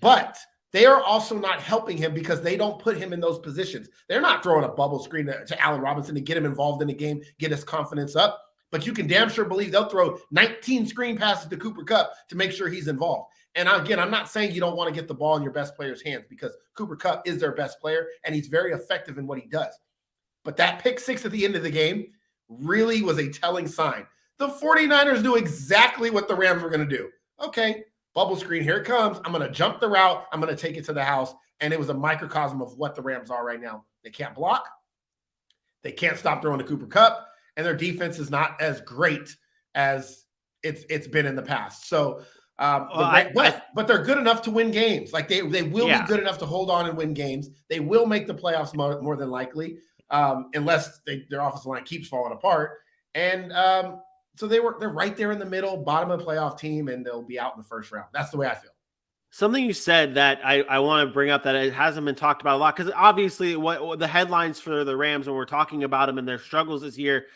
But they are also not helping him because they don't put him in those positions. They're not throwing a bubble screen to Allen Robinson to get him involved in the game, get his confidence up. But you can damn sure believe they'll throw 19 screen passes to Cooper Kupp to make sure he's involved. And again, I'm not saying you don't want to get the ball in your best player's hands because Cooper Kupp is their best player and he's very effective in what he does. But that pick six at the end of the game really was a telling sign. The 49ers knew exactly what the Rams were going to do. Okay, bubble screen, here it comes. I'm going to jump the route. I'm going to take it to the house. And it was a microcosm of what the Rams are right now. They can't block. They can't stop throwing to Cooper Kupp. And their defense is not as great as it's been in the past. So, but they're good enough to win games. Like they will be good enough to hold on and win games. They will make the playoffs more than likely, unless their offensive line keeps falling apart. And so they're right there in the middle, bottom of the playoff team, and they'll be out in the first round. That's the way I feel. Something you said that I want to bring up that it hasn't been talked about a lot, because obviously what the headlines for the Rams when we're talking about them and their struggles this year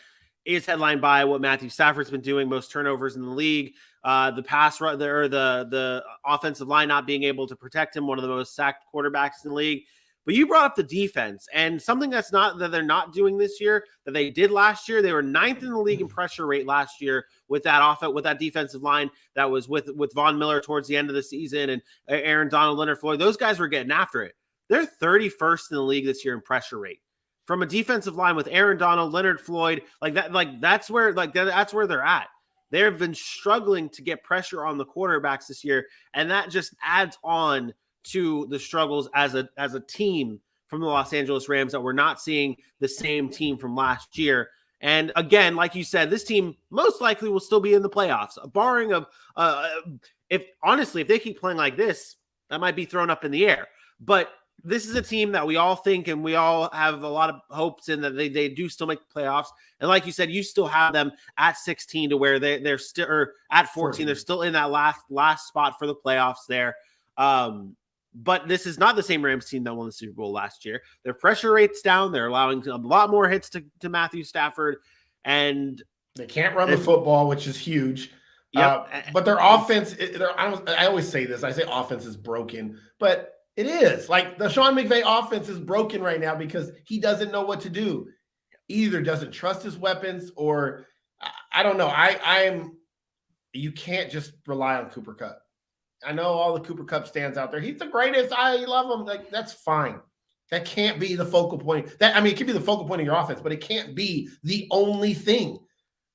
is headlined by what Matthew Stafford's been doing, most turnovers in the league, the pass or the offensive line not being able to protect him, one of the most sacked quarterbacks in the league. But you brought up the defense, and something that they're not doing this year that they did last year. They were 9th in the league in pressure rate last year with that defensive line that was with Von Miller towards the end of the season and Aaron Donald, Leonard Floyd. Those guys were getting after it. They're 31st in the league this year in pressure rate from a defensive line with Aaron Donald, Leonard Floyd. That's where they're at. They've been struggling to get pressure on the quarterbacks this year, and that just adds on to the struggles as a team from the Los Angeles Rams that we're not seeing the same team from last year. And again, like you said, this team most likely will still be in the playoffs, barring if they keep playing like this, that might be thrown up in the air. But this is a team that we all think and we all have a lot of hopes in that they do still make the playoffs. And like you said, you still have them at 16 to where they're still, or at 14, they're still in that last spot for the playoffs there. But this is not the same Rams team that won the Super Bowl last year. Their pressure rate's down. They're allowing a lot more hits to Matthew Stafford. And they can't run the football, which is huge. Yep. But their offense, I always say this. I say offense is broken, but it is. Like the Sean McVay offense is broken right now because he doesn't know what to do. He either doesn't trust his weapons or I don't know. You can't just rely on Cooper Kupp. I know all the Cooper Kupp stands out there. He's the greatest. I love him. Like, that's fine. That can't be the focal point. It can be the focal point of your offense, but it can't be the only thing.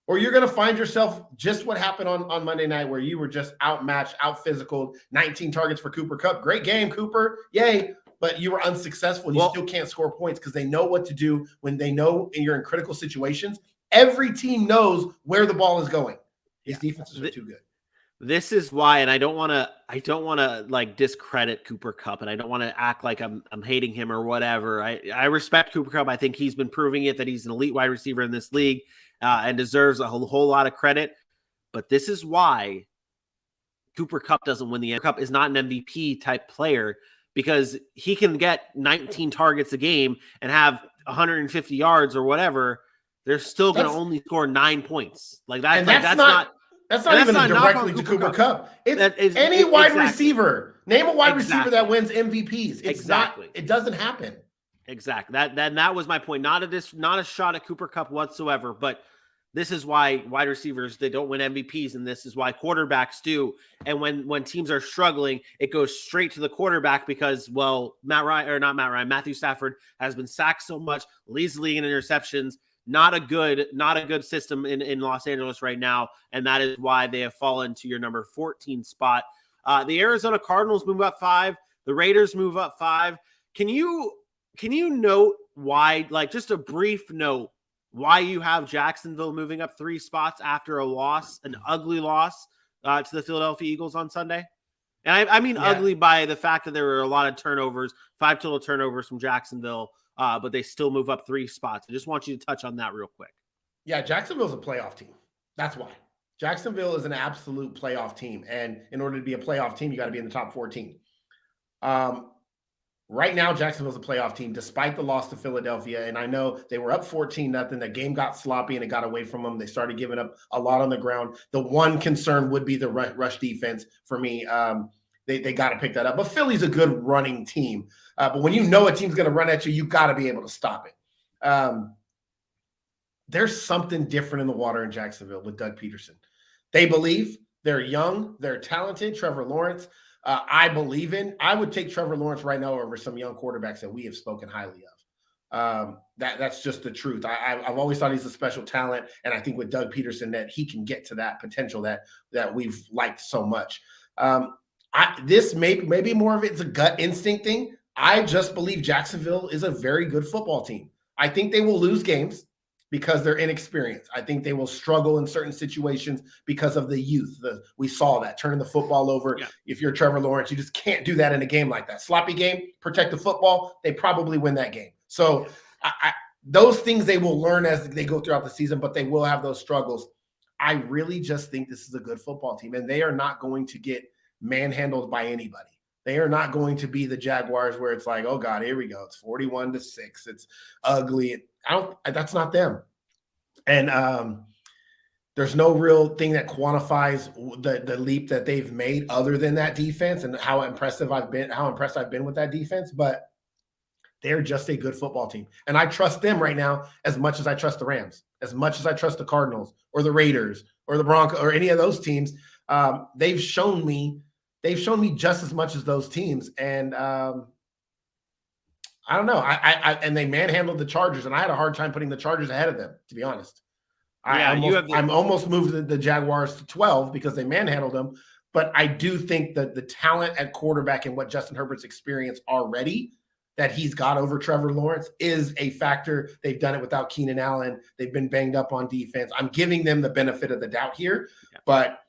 Or you're going to find yourself just what happened on Monday night where you were just outmatched, out-physical, 19 targets for Cooper Kupp. Great game, Cooper. Yay. But you were unsuccessful and you still can't score points because they know what to do when they know you're in critical situations. Every team knows where the ball is going. These defenses are too good. This is why, and I don't want to like discredit Cooper Kupp, and I don't want to act like I'm hating him or whatever. I respect Cooper Kupp. I think he's been proving it that he's an elite wide receiver in this league and deserves a whole lot of credit. But this is why Cooper Kupp doesn't win the MVP. Kupp is not an MVP type player because he can get 19 targets a game and have 150 yards or whatever. They're still going to only score 9 points. Like that. That's not even directly to Cooper Kupp. It's any wide receiver. Name a wide receiver that wins MVPs. It doesn't happen. Exactly. That was my point. Not a shot at Cooper Kupp whatsoever. But this is why wide receivers, they don't win MVPs, and this is why quarterbacks do. And when teams are struggling, it goes straight to the quarterback because, well, Matthew Stafford has been sacked so much, leads the league in interceptions. Not a good system in Los Angeles right now, and that is why they have fallen to your number 14 spot. The Arizona Cardinals move up 5. The Raiders move up 5. Can you note why, like just a brief note, why you have Jacksonville moving up 3 spots after a loss, an ugly loss to the Philadelphia Eagles on Sunday? And I mean ugly by the fact that there were a lot of turnovers, 5 total turnovers from Jacksonville, but they still move up 3 spots. I just want you to touch on that real quick. Yeah, Jacksonville's a playoff team. That's why. Jacksonville is an absolute playoff team. And in order to be a playoff team, you got to be in the top 14. Right now, Jacksonville's a playoff team, despite the loss to Philadelphia. And I know they were up 14-0. The game got sloppy and it got away from them. They started giving up a lot on the ground. The one concern would be the rush defense for me. They got to pick that up. But Philly's a good running team. But when you know a team's going to run at you, you got to be able to stop it. There's something different in the water in Jacksonville with Doug Peterson. They believe, they're young, they're talented. Trevor Lawrence, I would take Trevor Lawrence right now over some young quarterbacks that we have spoken highly of. That's just the truth. I've always thought he's a special talent, and I think with Doug Peterson that he can get to that potential that we've liked so much. This maybe more of it's a gut instinct thing. I just believe Jacksonville is a very good football team. I think they will lose games because they're inexperienced. I think they will struggle in certain situations because of the youth. We saw that, turning the football over. Yeah. If you're Trevor Lawrence, you just can't do that in a game like that. Sloppy game, protect the football, they probably win that game. So those things they will learn as they go throughout the season, but they will have those struggles. I really just think this is a good football team, and they are not going to get manhandled by anybody. They are not going to be the Jaguars where it's like, oh God, here we go. It's 41-6. It's ugly. That's not them. And there's no real thing that quantifies the leap that they've made other than that defense and how impressed I've been with that defense. But they're just a good football team. And I trust them right now as much as I trust the Rams, as much as I trust the Cardinals or the Raiders or the Broncos or any of those teams. They've shown me just as much as those teams. And I don't know. And they manhandled the Chargers, and I had a hard time putting the Chargers ahead of them, to be honest. I'm almost moved the Jaguars to 12 because they manhandled them. But I do think that the talent at quarterback and what Justin Herbert's experienced already that he's got over Trevor Lawrence is a factor. They've done it without Keenan Allen. They've been banged up on defense. I'm giving them the benefit of the doubt here. Yeah. But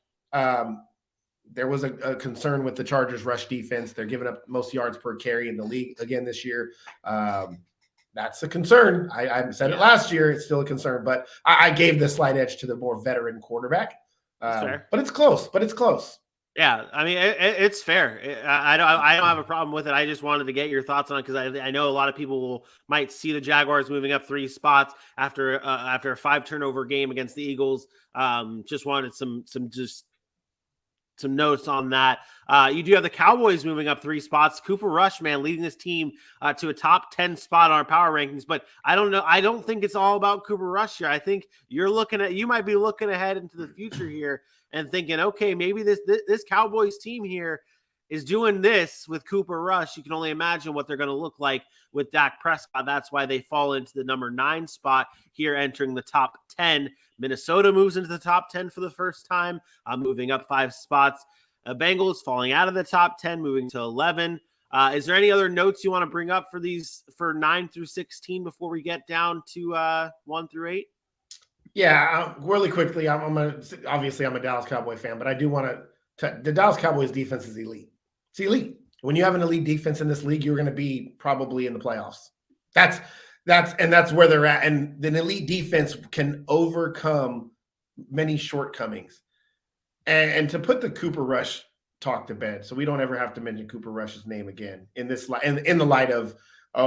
there was a concern with the Chargers rush defense. They're giving up most yards per carry in the league again this year. That's a concern. I said it last year. It's still a concern, but I gave the slight edge to the more veteran quarterback. But it's close. Yeah, I mean, it's fair. I don't have a problem with it. I just wanted to get your thoughts on it because I know a lot of people might see the Jaguars moving up 3 spots after a 5 turnover game against the Eagles. Just wanted some notes on that. You do have the Cowboys moving up 3 spots. Cooper Rush, man, leading this team to a top 10 spot on our power rankings. But I don't know. I don't think it's all about Cooper Rush here. I think you might be looking ahead into the future here and thinking, okay, maybe this Cowboys team here is doing this with Cooper Rush. You can only imagine what they're going to look like with Dak Prescott. That's why they fall into the number 9 spot here, entering the top 10. Minnesota moves into the top 10 for the first time, moving up 5 spots. Bengals falling out of the top 10, moving to 11. Is there any other notes you want to bring up for 9 through 16 before we get down to 1 through 8? Yeah, really quickly, obviously I'm a Dallas Cowboy fan, but I do want to. The Dallas Cowboys defense is elite. It's elite. When you have an elite defense in this league, you're going to be probably in the playoffs. That's where they're at. And the elite defense can overcome many shortcomings. And to put the Cooper Rush talk to bed, so we don't ever have to mention Cooper Rush's name again in this in the light of,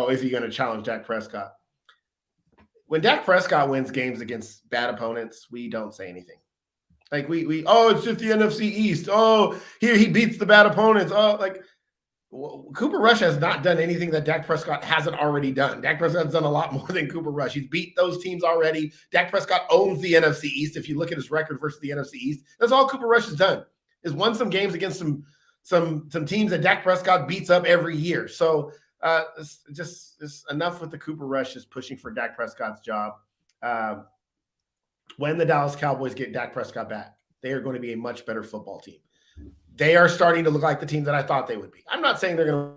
is he going to challenge Dak Prescott? When Dak Prescott wins games against bad opponents, we don't say anything. Like it's just the NFC East. Oh, here he beats the bad opponents. Cooper Rush has not done anything that Dak Prescott hasn't already done. Dak Prescott's done a lot more than Cooper Rush. He's beat those teams already. Dak Prescott owns the NFC East. If you look at his record versus the NFC East, that's all Cooper Rush has done, is won some games against some teams that Dak Prescott beats up every year. So it's enough with the Cooper Rush is pushing for Dak Prescott's job. When the Dallas Cowboys get Dak Prescott back, they are going to be a much better football team. They are starting to look like the team that I thought they would be. I'm not saying they're going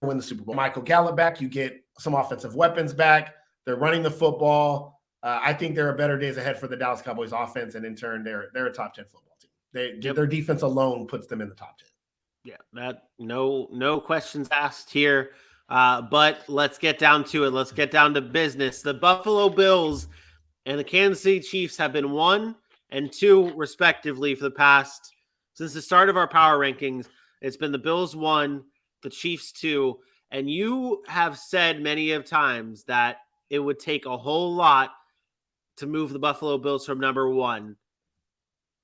to win the Super Bowl. Michael Gallup back, you get some offensive weapons back. They're running the football. I think there are better days ahead for the Dallas Cowboys offense, and in turn, they're a top 10 football team. Their defense alone puts them in the top 10. Yeah, that no questions asked here. But let's get down to it. Let's get down to business. The Buffalo Bills and the Kansas City Chiefs have been 1 and 2 respectively for the past since the start of our power rankings. It's been the Bills 1, the Chiefs 2, and you have said many of times that it would take a whole lot to move the Buffalo Bills from number 1.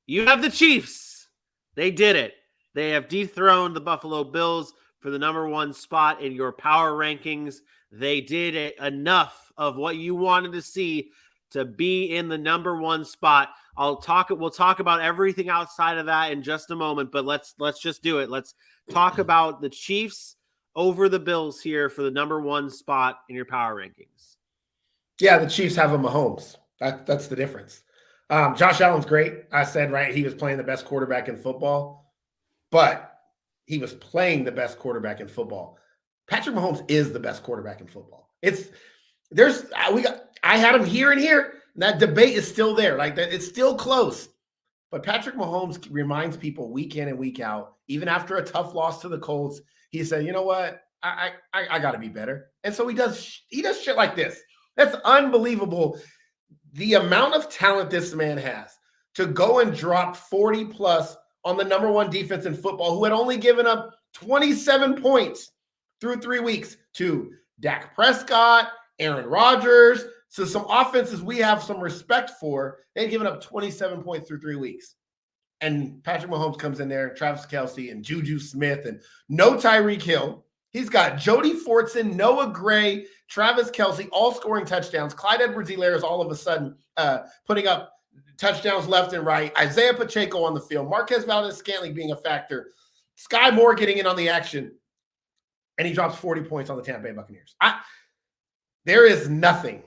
You have the Chiefs. They did it. They have dethroned the Buffalo Bills for the number 1 spot in your power rankings. They did it enough of what you wanted to see to be in the number 1 spot. We'll talk about everything outside of that in just a moment, but let's just do it. Let's talk about the Chiefs over the Bills here for the number 1 spot in your power rankings. Yeah, the Chiefs have a Mahomes. That's the difference. Josh Allen's great. I said, right, he was playing the best quarterback in football, but he was playing the best quarterback in football. Patrick Mahomes is the best quarterback in football. I had him here and here. And that debate is still there. Like that, it's still close. But Patrick Mahomes reminds people week in and week out, even after a tough loss to the Colts, he said, you know what? I got to be better. And so he does shit like this. That's unbelievable. The amount of talent this man has to go and drop 40 plus on the number 1 defense in football, who had only given up 27 points through 3 weeks to Dak Prescott, Aaron Rodgers. So some offenses we have some respect for, they've given up 27 points through 3 weeks. And Patrick Mahomes comes in there, Travis Kelce and Juju Smith and no Tyreek Hill. He's got Jody Fortson, Noah Gray, Travis Kelce, all scoring touchdowns. Clyde Edwards-Helaire is all of a sudden putting up touchdowns left and right. Isaiah Pacheco on the field. Marquez Valdez-Scantling being a factor. Sky Moore getting in on the action. And he drops 40 points on the Tampa Bay Buccaneers. There is nothing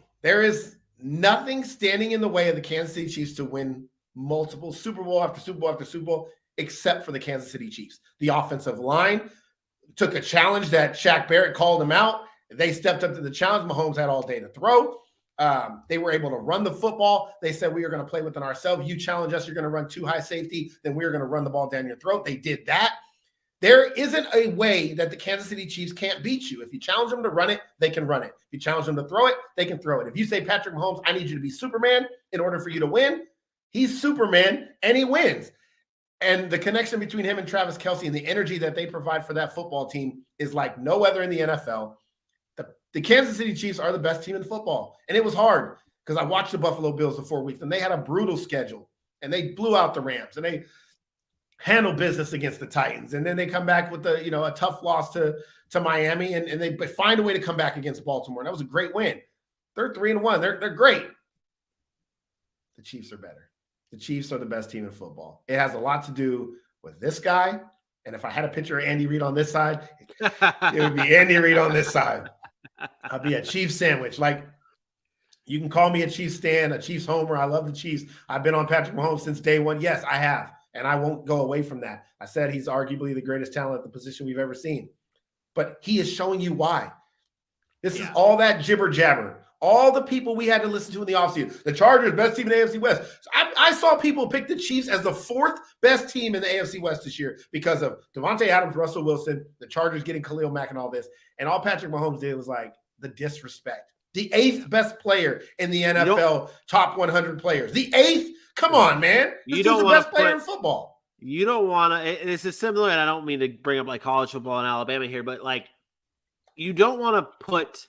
standing in the way of the Kansas City Chiefs to win multiple Super Bowl after Super Bowl after Super Bowl, except for the Kansas City Chiefs. The offensive line took a challenge that Shaq Barrett called them out. They stepped up to the challenge. Mahomes had all day to throw. They were able to run the football. They said, we are going to play within ourselves. You challenge us, you're going to run too high safety, then we're going to run the ball down your throat. They did that. There isn't a way that the Kansas City Chiefs can't beat you. If you challenge them to run it, they can run it. If you challenge them to throw it, they can throw it. If you say, Patrick Mahomes, I need you to be Superman in order for you to win, he's Superman and he wins. And the connection between him and Travis Kelce and the energy that they provide for that football team is like no other in the NFL. The Kansas City Chiefs are the best team in football. And it was hard because I watched the Buffalo Bills for 4 weeks and they had a brutal schedule and they blew out the Rams and they handle business against the Titans. And then they come back with a tough loss to Miami and they find a way to come back against Baltimore. And that was a great win. They're 3-1. They're great. The Chiefs are better. The Chiefs are the best team in football. It has a lot to do with this guy. And if I had a picture of Andy Reid on this side, it would be Andy Reid on this side. I'd be a Chiefs sandwich. Like, you can call me a Chiefs stan, a Chiefs homer. I love the Chiefs. I've been on Patrick Mahomes since day one. Yes, I have. And I won't go away from that. I said he's arguably the greatest talent at the position we've ever seen. But he is showing you why. This is all that jibber jabber. All the people we had to listen to in the offseason. The Chargers, best team in the AFC West. So I saw people pick the Chiefs as the 4th best team in the AFC West this year because of Devontae Adams, Russell Wilson, the Chargers getting Khalil Mack and all this. And all Patrick Mahomes did was like the disrespect. The 8th best player in the NFL, top 100 players. The 8th? Come on, man. This is the best player in football. You don't want to – this is similar, and I don't mean to bring up like college football in Alabama here, but like you don't want to put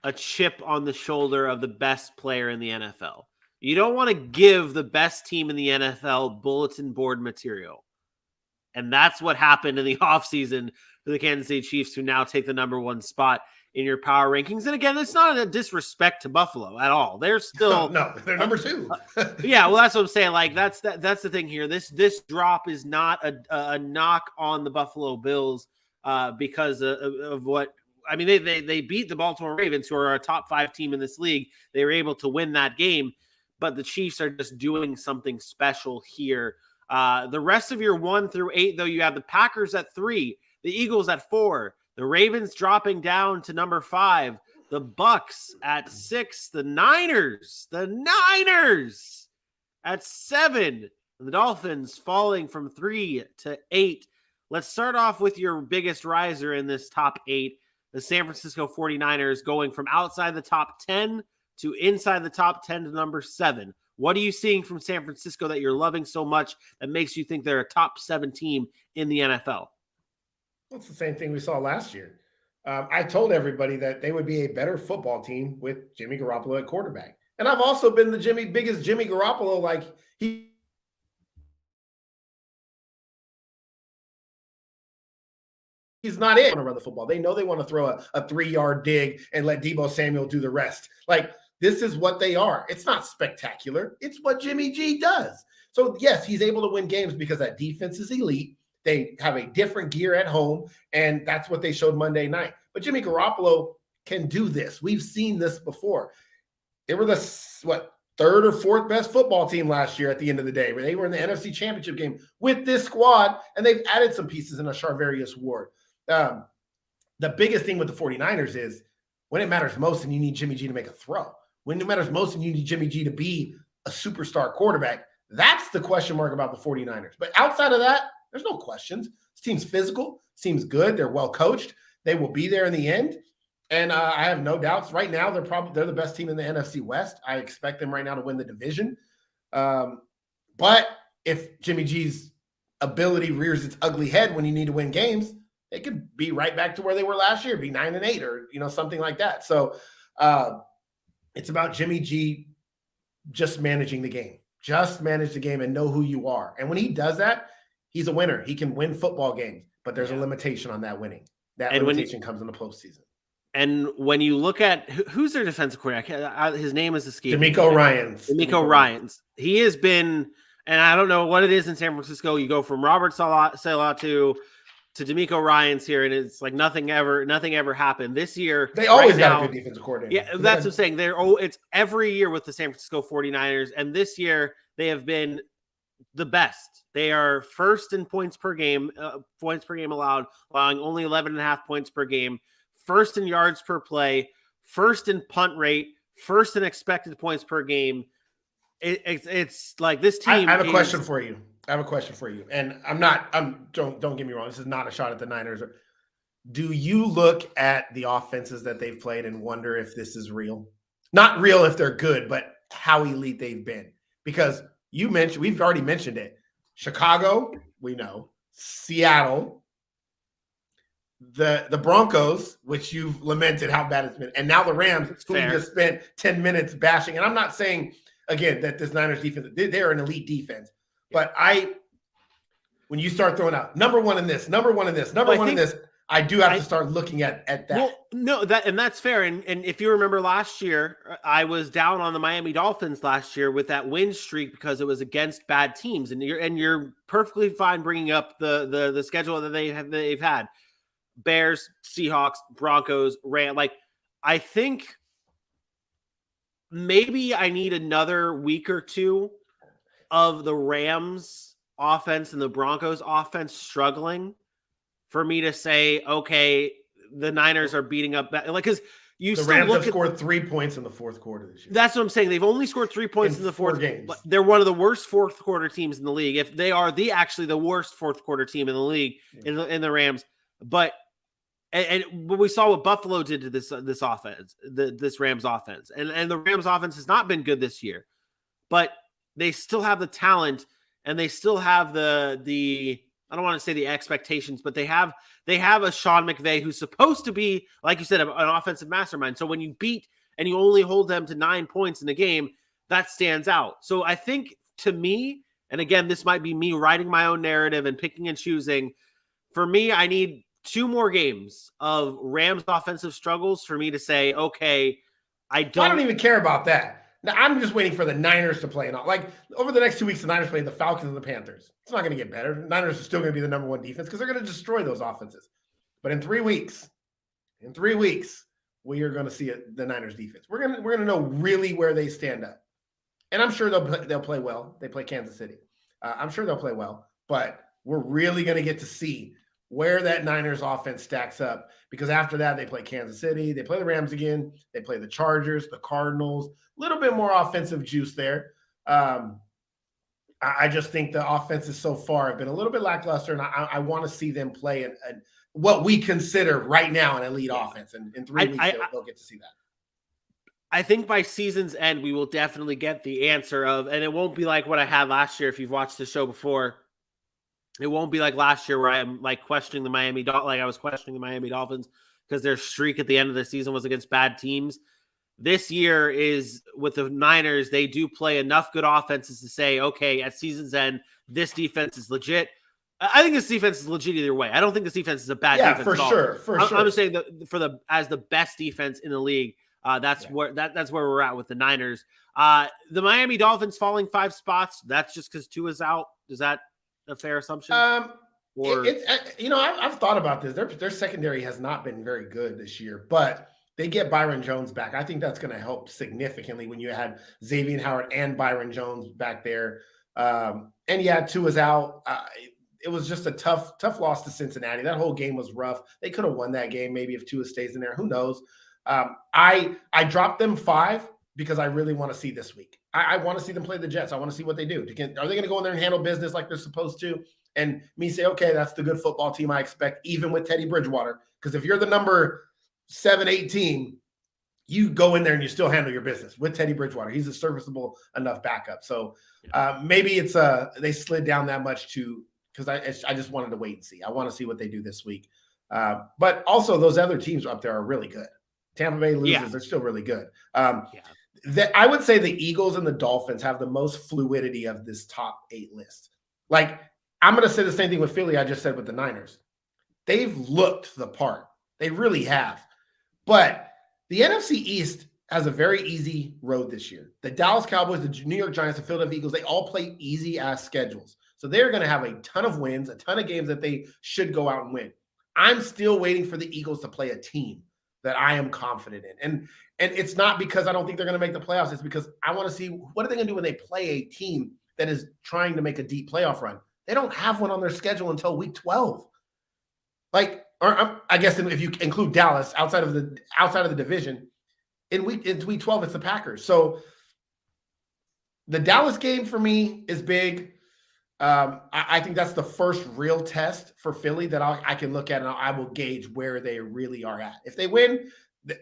a chip on the shoulder of the best player in the NFL. You don't want to give the best team in the NFL bulletin board material. And that's what happened in the offseason for the Kansas City Chiefs, who now take the number 1 spot in your power rankings. And again, it's not a disrespect to Buffalo at all. They're still no, they're number 2. Yeah, well, that's what I'm saying. Like that's the thing here. This drop is not a knock on the Buffalo Bills because of what I mean. They beat the Baltimore Ravens, who are a top 5 team in this league. They were able to win that game, but the Chiefs are just doing something special here. The rest of your 1 through 8, though, you have the Packers at 3, the Eagles at 4. The Ravens dropping down to number 5, The Bucks at 6. The Niners at 7. The Dolphins falling from 3 to 8. Let's start off with your biggest riser in this top 8. The San Francisco 49ers going from outside the top 10 to inside the top 10 to number 7. What are you seeing from San Francisco that you're loving so much that makes you think they're a top 7 team in the NFL? It's the same thing we saw last year. I told everybody that they would be a better football team with Jimmy Garoppolo at quarterback. And I've also been the biggest Jimmy Garoppolo, like he's not it. Want to run the football. They know they want to throw a 3-yard dig and let Deebo Samuel do the rest. Like, this is what they are. It's not spectacular. It's what Jimmy G does. So, yes, he's able to win games because that defense is elite. They have a different gear at home, and that's what they showed Monday night. But Jimmy Garoppolo can do this. We've seen this before. They were the, third or fourth best football team last year at the end of the day, where they were in the NFC Championship game with this squad, and they've added some pieces in a Charvarius Ward. The biggest thing with the 49ers is when it matters most and you need Jimmy G to make a throw. When it matters most and you need Jimmy G to be a superstar quarterback, that's the question mark about the 49ers. But outside of that, there's no questions. This team's physical, seems good. They're well coached. They will be there in the end. And I have no doubts. Right now, they're the best team in the NFC West. I expect them right now to win the division. But if Jimmy G's ability rears its ugly head when you need to win games, they could be right back to where they were last year, be 9-8 or something like that. So it's about Jimmy G just managing the game. Just manage the game and know who you are. And when he does that, he's a winner. He can win football games, but there's a limitation on that winning. That limitation comes in the postseason. And when you look at who's their defensive coordinator, his name is escaping. DeMeco Ryans. He has been, and I don't know what it is in San Francisco. You go from Robert Saleh to DeMeco Ryans here, and it's like nothing ever happened. This year, they always got a good defensive coordinator. Yeah, that's what I'm saying. It's every year with the San Francisco 49ers, and this year they have been the best. They are first in points per game allowed, allowing only 11.5 points per game. First in yards per play, first in punt rate, first in expected points per game. It's like this team. I have a question for you. And don't get me wrong. This is not a shot at the Niners. Do you look at the offenses that they've played and wonder if this is real? Not real if they're good, but how elite they've been. Because we've already mentioned it. Chicago, we know. Seattle, the Broncos, which you've lamented how bad it's been, and now the Rams, who just spent 10 minutes bashing. And I'm not saying, again, that this Niners defense, they're an elite defense. But when you start throwing out number one in this, I do have to start looking at that. Well, no, that's fair. And if you remember last year, I was down on the Miami Dolphins last year with that win streak because it was against bad teams. And you're perfectly fine bringing up the schedule that they've had. Bears, Seahawks, Broncos, Rams. Like, I think maybe I need another week or two of the Rams offense and the Broncos offense struggling for me to say, okay, the Niners are beating up. Because the Rams have scored 3 points in the fourth quarter this year. That's what I'm saying. They've only scored 3 points in the fourth games. They're one of the worst fourth quarter teams in the league. If they are actually the worst fourth quarter team in the league in the Rams. But what we saw what Buffalo did to this offense, this Rams offense, and the Rams offense has not been good this year, but they still have the talent and they still have the I don't want to say the expectations, but they have a Sean McVay who's supposed to be, like you said, an offensive mastermind. So when you beat and you only hold them to 9 points in the game, that stands out. So I think, to me, and again, this might be me writing my own narrative and picking and choosing. For me, I need 2 more games of Rams offensive struggles for me to say, okay, I don't even care about that. Now, I'm just waiting for the Niners to play. Like, over the next 2 weeks, the Niners play the Falcons and the Panthers. It's not going to get better. The Niners are still going to be the number one defense because they're going to destroy those offenses. But in 3 weeks, we are going to see the Niners defense. We're going to know really where they stand up. And I'm sure they'll play well. They play Kansas City. I'm sure they'll play well. But we're really going to get to see where that Niners offense stacks up, because after that they play Kansas City, they play the Rams again, they play the Chargers, the Cardinals, a little bit more offensive juice there. I just think the offenses so far have been a little bit lackluster, and I want to see them play what we consider right now an elite offense. And in 3 weeks, they'll get to see that. I think by season's end, we will definitely get the answer of, and it won't be like what I had last year. If you've watched the show before, it won't be like last year where I'm like questioning the Miami Dolphins, like I was questioning the Miami Dolphins because their streak at the end of the season was against bad teams. This year is with the Niners, they do play enough good offenses to say, okay, at season's end, this defense is legit. I think this defense is legit either way. I don't think this defense is a bad defense for at all. sure. I'm just saying that as the best defense in the league, that's where we're at with the Niners. The Miami Dolphins falling 5 spots. That's just because Tua's out. Is that a fair assumption? I've thought about this. Their secondary has not been very good this year, but they get Byron Jones back. I think that's going to help significantly when you had Xavier Howard and Byron Jones back there. Tua's out. It was just a tough loss to Cincinnati. That whole game was rough. They could have won that game maybe if Tua stays in there. Who knows? I dropped them 5 because I really want to see this week. I want to see them play the Jets. I want to see what they do. Are they going to go in there and handle business like they're supposed to? And me say, okay, that's the good football team I expect, even with Teddy Bridgewater. Because if you're the number 7, 8 team, you go in there and you still handle your business with Teddy Bridgewater. He's a serviceable enough backup. So maybe it's they slid down that much because I just wanted to wait and see. I want to see what they do this week. But also those other teams up there are really good. Tampa Bay loses, they're still really good. I would say the Eagles and the Dolphins have the most fluidity of this top 8 list. Like, I'm going to say the same thing with Philly I just said with the Niners. They've looked the part. They really have. But the NFC East has a very easy road this year. The Dallas Cowboys, the New York Giants, the Philadelphia Eagles, they all play easy-ass schedules. So they're going to have a ton of wins, a ton of games that they should go out and win. I'm still waiting for the Eagles to play a team that I am confident in. And it's not because I don't think they're going to make the playoffs. It's because I want to see what are they going to do when they play a team that is trying to make a deep playoff run. They don't have one on their schedule until week 12. I guess if you include Dallas outside of the division, in week 12 it's the Packers. So the Dallas game for me is big. I think that's the first real test for Philly that I can look at and I will gauge where they really are at. If they win,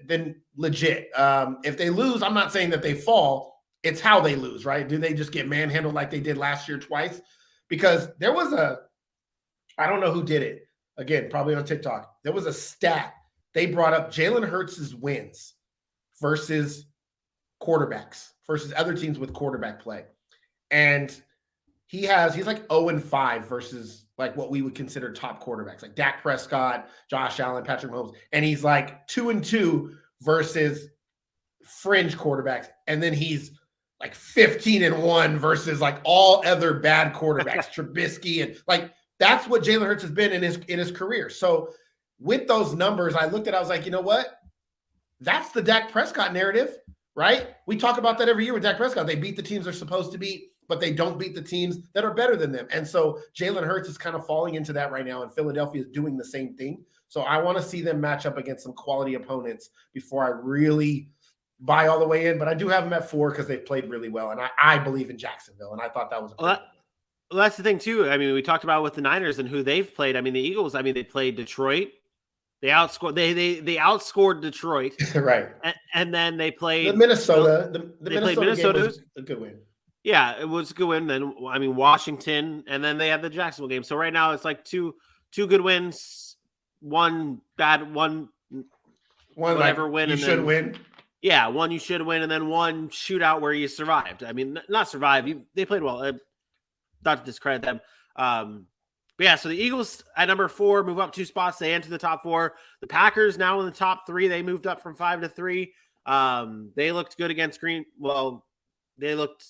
then legit. If they lose, I'm not saying that they fall. It's how they lose, right? Do they just get manhandled like they did last year twice? Because there was I don't know who did it. Again, probably on TikTok. There was a stat. They brought up Jalen Hurts' wins versus quarterbacks, versus other teams with quarterback play. And he's like 0-5 versus like what we would consider top quarterbacks, like Dak Prescott, Josh Allen, Patrick Mahomes. And he's like 2-2 versus fringe quarterbacks. And then he's like 15-1 versus like all other bad quarterbacks, Trubisky, and like that's what Jalen Hurts has been in his career. So with those numbers, I was like, you know what? That's the Dak Prescott narrative, right? We talk about that every year with Dak Prescott. They beat the teams they're supposed to beat, but they don't beat the teams that are better than them. And so Jalen Hurts is kind of falling into that right now, and Philadelphia is doing the same thing. So I want to see them match up against some quality opponents before I really buy all the way in. But I do have them at 4 because they've played really well, and I believe in Jacksonville, and I thought that was a well, that's the thing, too. I mean, we talked about with the Niners and who they've played. I mean, the Eagles, they played Detroit. They outscored Detroit. Right. And then they played Minnesota. The Minnesota game was a good win. Yeah, it was a good win. Then, Washington, and then they had the Jacksonville game. So right now it's like two good wins, one bad, one whatever win. You should win. Yeah, one you should win, and then one shootout where you survived. I mean, not survive. They played well. Not to discredit them. But yeah, so the Eagles at number 4 move up 2 spots. They enter the top 4. The Packers now in the top 3. They moved up from 5 to 3. They looked good against Green. Well, they looked.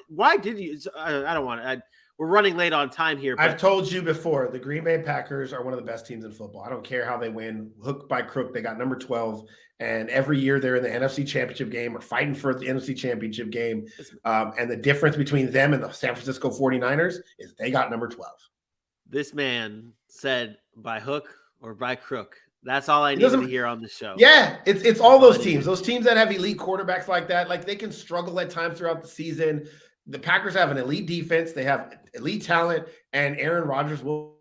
Why did you? I don't want to. We're running late on time here. But I've told you before, the Green Bay Packers are one of the best teams in football. I don't care how they win. Hook by crook, they got number 12. And every year they're in the NFC Championship game or fighting for the NFC Championship game. And the difference between them and the San Francisco 49ers is they got number 12. This man said by hook or by crook. That's all I It needed doesn't- to hear on the show. Yeah, it's all That's all those I teams. needed. Those teams that have elite quarterbacks like that, like they can struggle at times throughout the season. The Packers have an elite defense. They have elite talent, and Aaron Rodgers will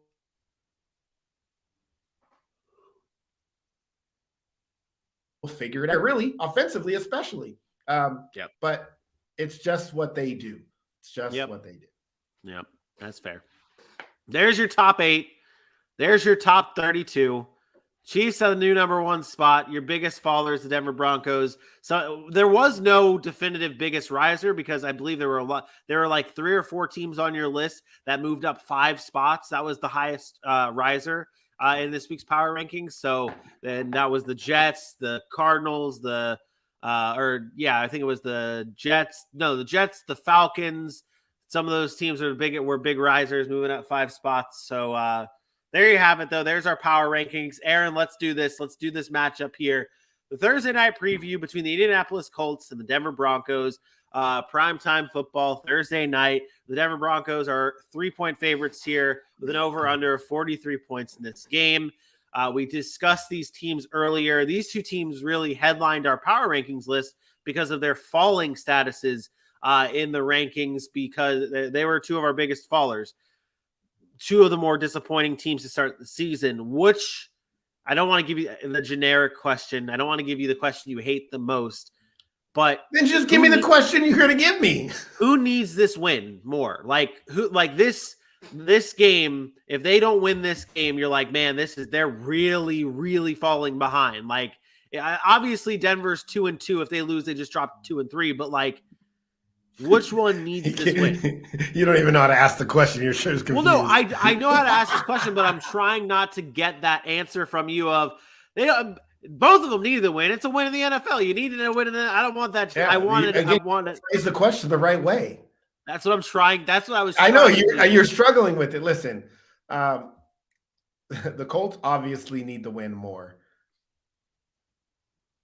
figure it out, really, offensively especially. Yep. But it's just what they do. It's just Yep. what they do. Yep, that's fair. There's your top 8. There's your top 32. Chiefs have the new number 1 spot. Your biggest fallers, the Denver Broncos. So there was no definitive biggest riser because I believe there were like 3 or 4 teams on your list that moved up 5 spots. That was the highest riser in this week's power rankings. So then that was the Jets, the Cardinals, I think it was the Jets. No, the Jets, the Falcons. Some of those teams were big risers, moving up 5 spots. So there you have it, though. There's our power rankings. Aaron, let's do this. Let's do this matchup here. The Thursday night preview between the Indianapolis Colts and the Denver Broncos. Primetime football, Thursday night. The Denver Broncos are 3-point favorites here with an over-under of 43 points in this game. We discussed these teams earlier. These 2 teams really headlined our power rankings list because of their falling statuses in the rankings because they were 2 of our biggest fallers. 2 of the more disappointing teams to start the season, which I don't want to give you the generic question. I don't want to give you the question you hate the most, but then just give me the question you're going to give me. Who needs this win more? Like this game, if they don't win this game, you're like, man, they're really, really falling behind. Like, obviously Denver's 2-2. If they lose, they just drop 2-3, but like, which one needs this win? You don't even know how to ask the question. You're sure it's confused. Well, no, I know how to ask this question, but I'm trying not to get that answer from you of both of them needed the win. It's a win in the NFL. You needed a win in I don't want that. Yeah, I want it. Phrase the question the right way. That's what I'm trying. That's what I was. I know you're struggling with it. Listen, the Colts obviously need to win more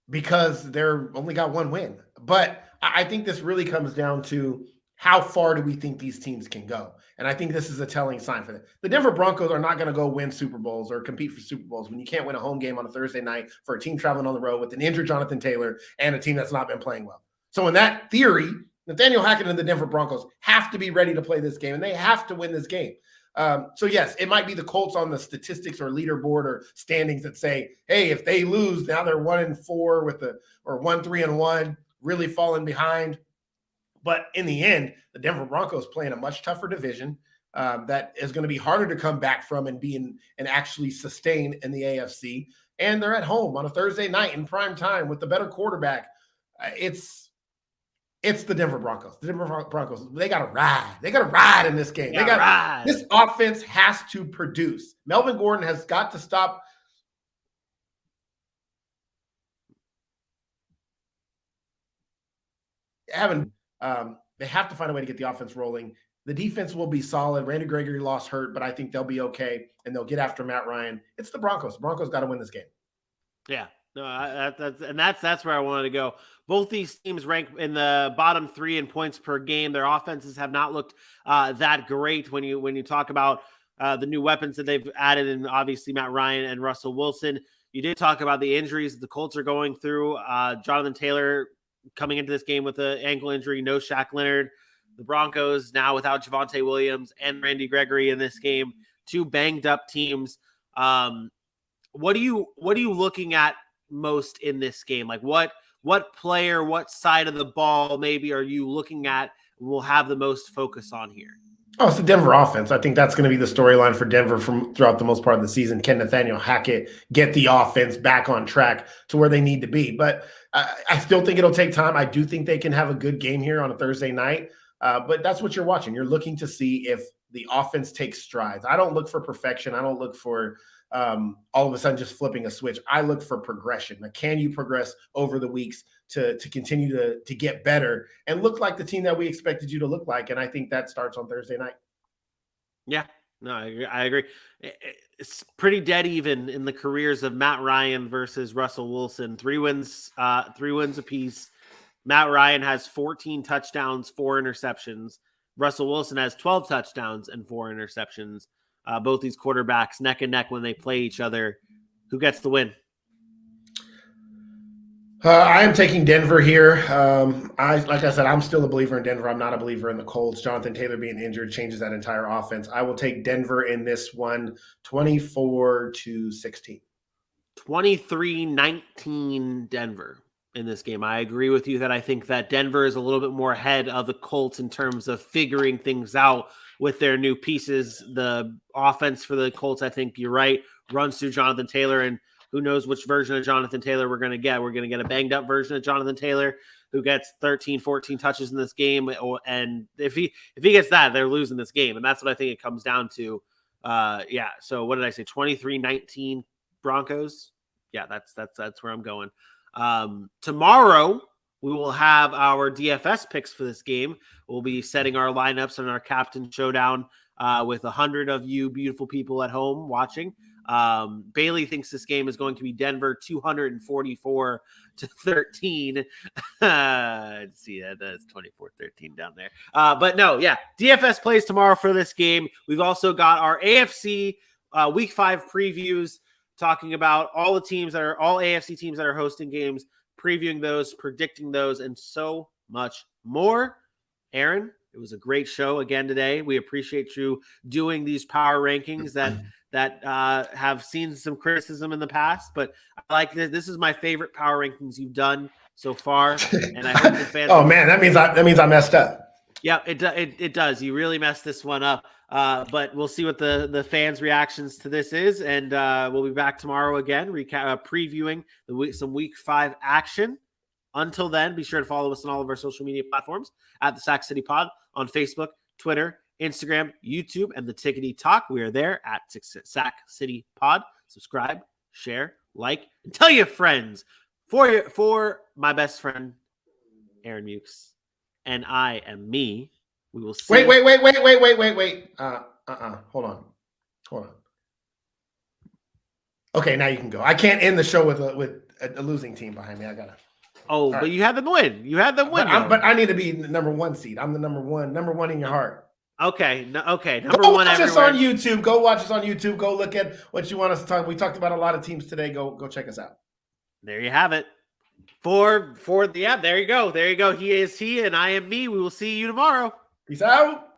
because they're only got 1 win, but I think this really comes down to how far do we think these teams can go? And I think this is a telling sign for them. The Denver Broncos are not going to go win Super Bowls or compete for Super Bowls when you can't win a home game on a Thursday night for a team traveling on the road with an injured Jonathan Taylor and a team that's not been playing well. So in that theory, Nathaniel Hackett and the Denver Broncos have to be ready to play this game, and they have to win this game. So yes, it might be the Colts on the statistics or leaderboard or standings that say, hey, if they lose, now they're 1-4 or 1-3-1. Really falling behind. But in the end, the Denver Broncos play in a much tougher division that is going to be harder to come back from and actually sustain in the AFC. And they're at home on a Thursday night in prime time with the better quarterback. It's the Denver Broncos. The Denver Broncos, they got to ride. They got to ride in this game. This offense has to produce. Melvin Gordon has got to stop they have to find a way to get the offense rolling. The defense will be solid. Randy Gregory lost hurt, but I think they'll be okay, and they'll get after Matt Ryan. It's the Broncos. The Broncos got to win this game. Yeah, no, that's where I wanted to go. Both these teams rank in the bottom 3 in points per game. Their offenses have not looked that great when you talk about the new weapons that they've added, and obviously Matt Ryan and Russell Wilson. You did talk about the injuries the Colts are going through. Jonathan Taylor coming into this game with an ankle injury, no Shaq Leonard. The Broncos now without Javonte Williams and Randy Gregory in this game, 2 banged up teams. What are you looking at most in this game? Like what player, what side of the ball maybe are you looking at will have the most focus on here? Oh, it's the Denver offense. I think that's going to be the storyline for Denver throughout the most part of the season. Can Nathaniel Hackett get the offense back on track to where they need to be? But I still think it'll take time. I do think they can have a good game here on a Thursday night. But that's what you're watching. You're looking to see if the offense takes strides. I don't look for perfection. I don't look for all of a sudden just flipping a switch. I look for progression. Like, can you progress over the weeks to continue to get better and look like the team that we expected you to look like? And I think that starts on Thursday night. Yeah, no, I agree. It's pretty dead even in the careers of Matt Ryan versus Russell Wilson. 3 wins apiece. Matt Ryan has 14 touchdowns, 4 interceptions. Russell Wilson has 12 touchdowns and 4 interceptions. both these quarterbacks neck and neck when they play each other. Who gets the win? I am taking Denver here. Like I said, I'm still a believer in Denver. I'm not a believer in the Colts. Jonathan Taylor being injured changes that entire offense. I will take Denver in this one, 24-16. 23-19 Denver in this game. I agree with you that I think that Denver is a little bit more ahead of the Colts in terms of figuring things out with their new pieces. The offense for the Colts, I think you're right, runs through Jonathan Taylor, and who knows which version of Jonathan Taylor we're going to get. We're going to get a banged up version of Jonathan Taylor who gets 13, 14 touches in this game. And if he gets that, they're losing this game. And that's what I think it comes down to. So what did I say? 23-19 Broncos. Yeah, that's where I'm going. Tomorrow we will have our DFS picks for this game. We'll be setting our lineups and our captain showdown with 100 of you beautiful people at home watching. Bailey thinks this game is going to be Denver 244-13. See that that's 24-13 down there. But no, yeah, DFS plays tomorrow for this game. We've also got our AFC Week 5 previews, talking about all AFC teams that are hosting games, previewing those, predicting those, and so much more. Aaron, it was a great show again today. We appreciate you doing these power rankings that have seen some criticism in the past, but I like this. This is my favorite power rankings you've done so far, and I hope the fans. Oh man, that means I messed up. Yeah, it does. You really messed this one up. But we'll see what the fans' reactions to this is, and we'll be back tomorrow again, previewing some Week 5 action. Until then, be sure to follow us on all of our social media platforms at the Sac City Pod on Facebook, Twitter, Instagram, YouTube, and the Tickety Talk. We are there at Sac City Pod. Subscribe, share, like, and tell your friends. For my best friend, Aaron Mukes, and I am me. We will see. Wait. Hold on. Okay, now you can go. I can't end the show with a losing team behind me. I gotta. Oh, but you had them win. But I need to be the number 1 seed. I'm the number one in your heart. Okay. Number go one watch everywhere. us on YouTube. Go watch us on YouTube. Go look at what you want us to talk. We talked about a lot of teams today. Go check us out. There you have it. There you go. He is he, and I am me. We will see you tomorrow. Peace out.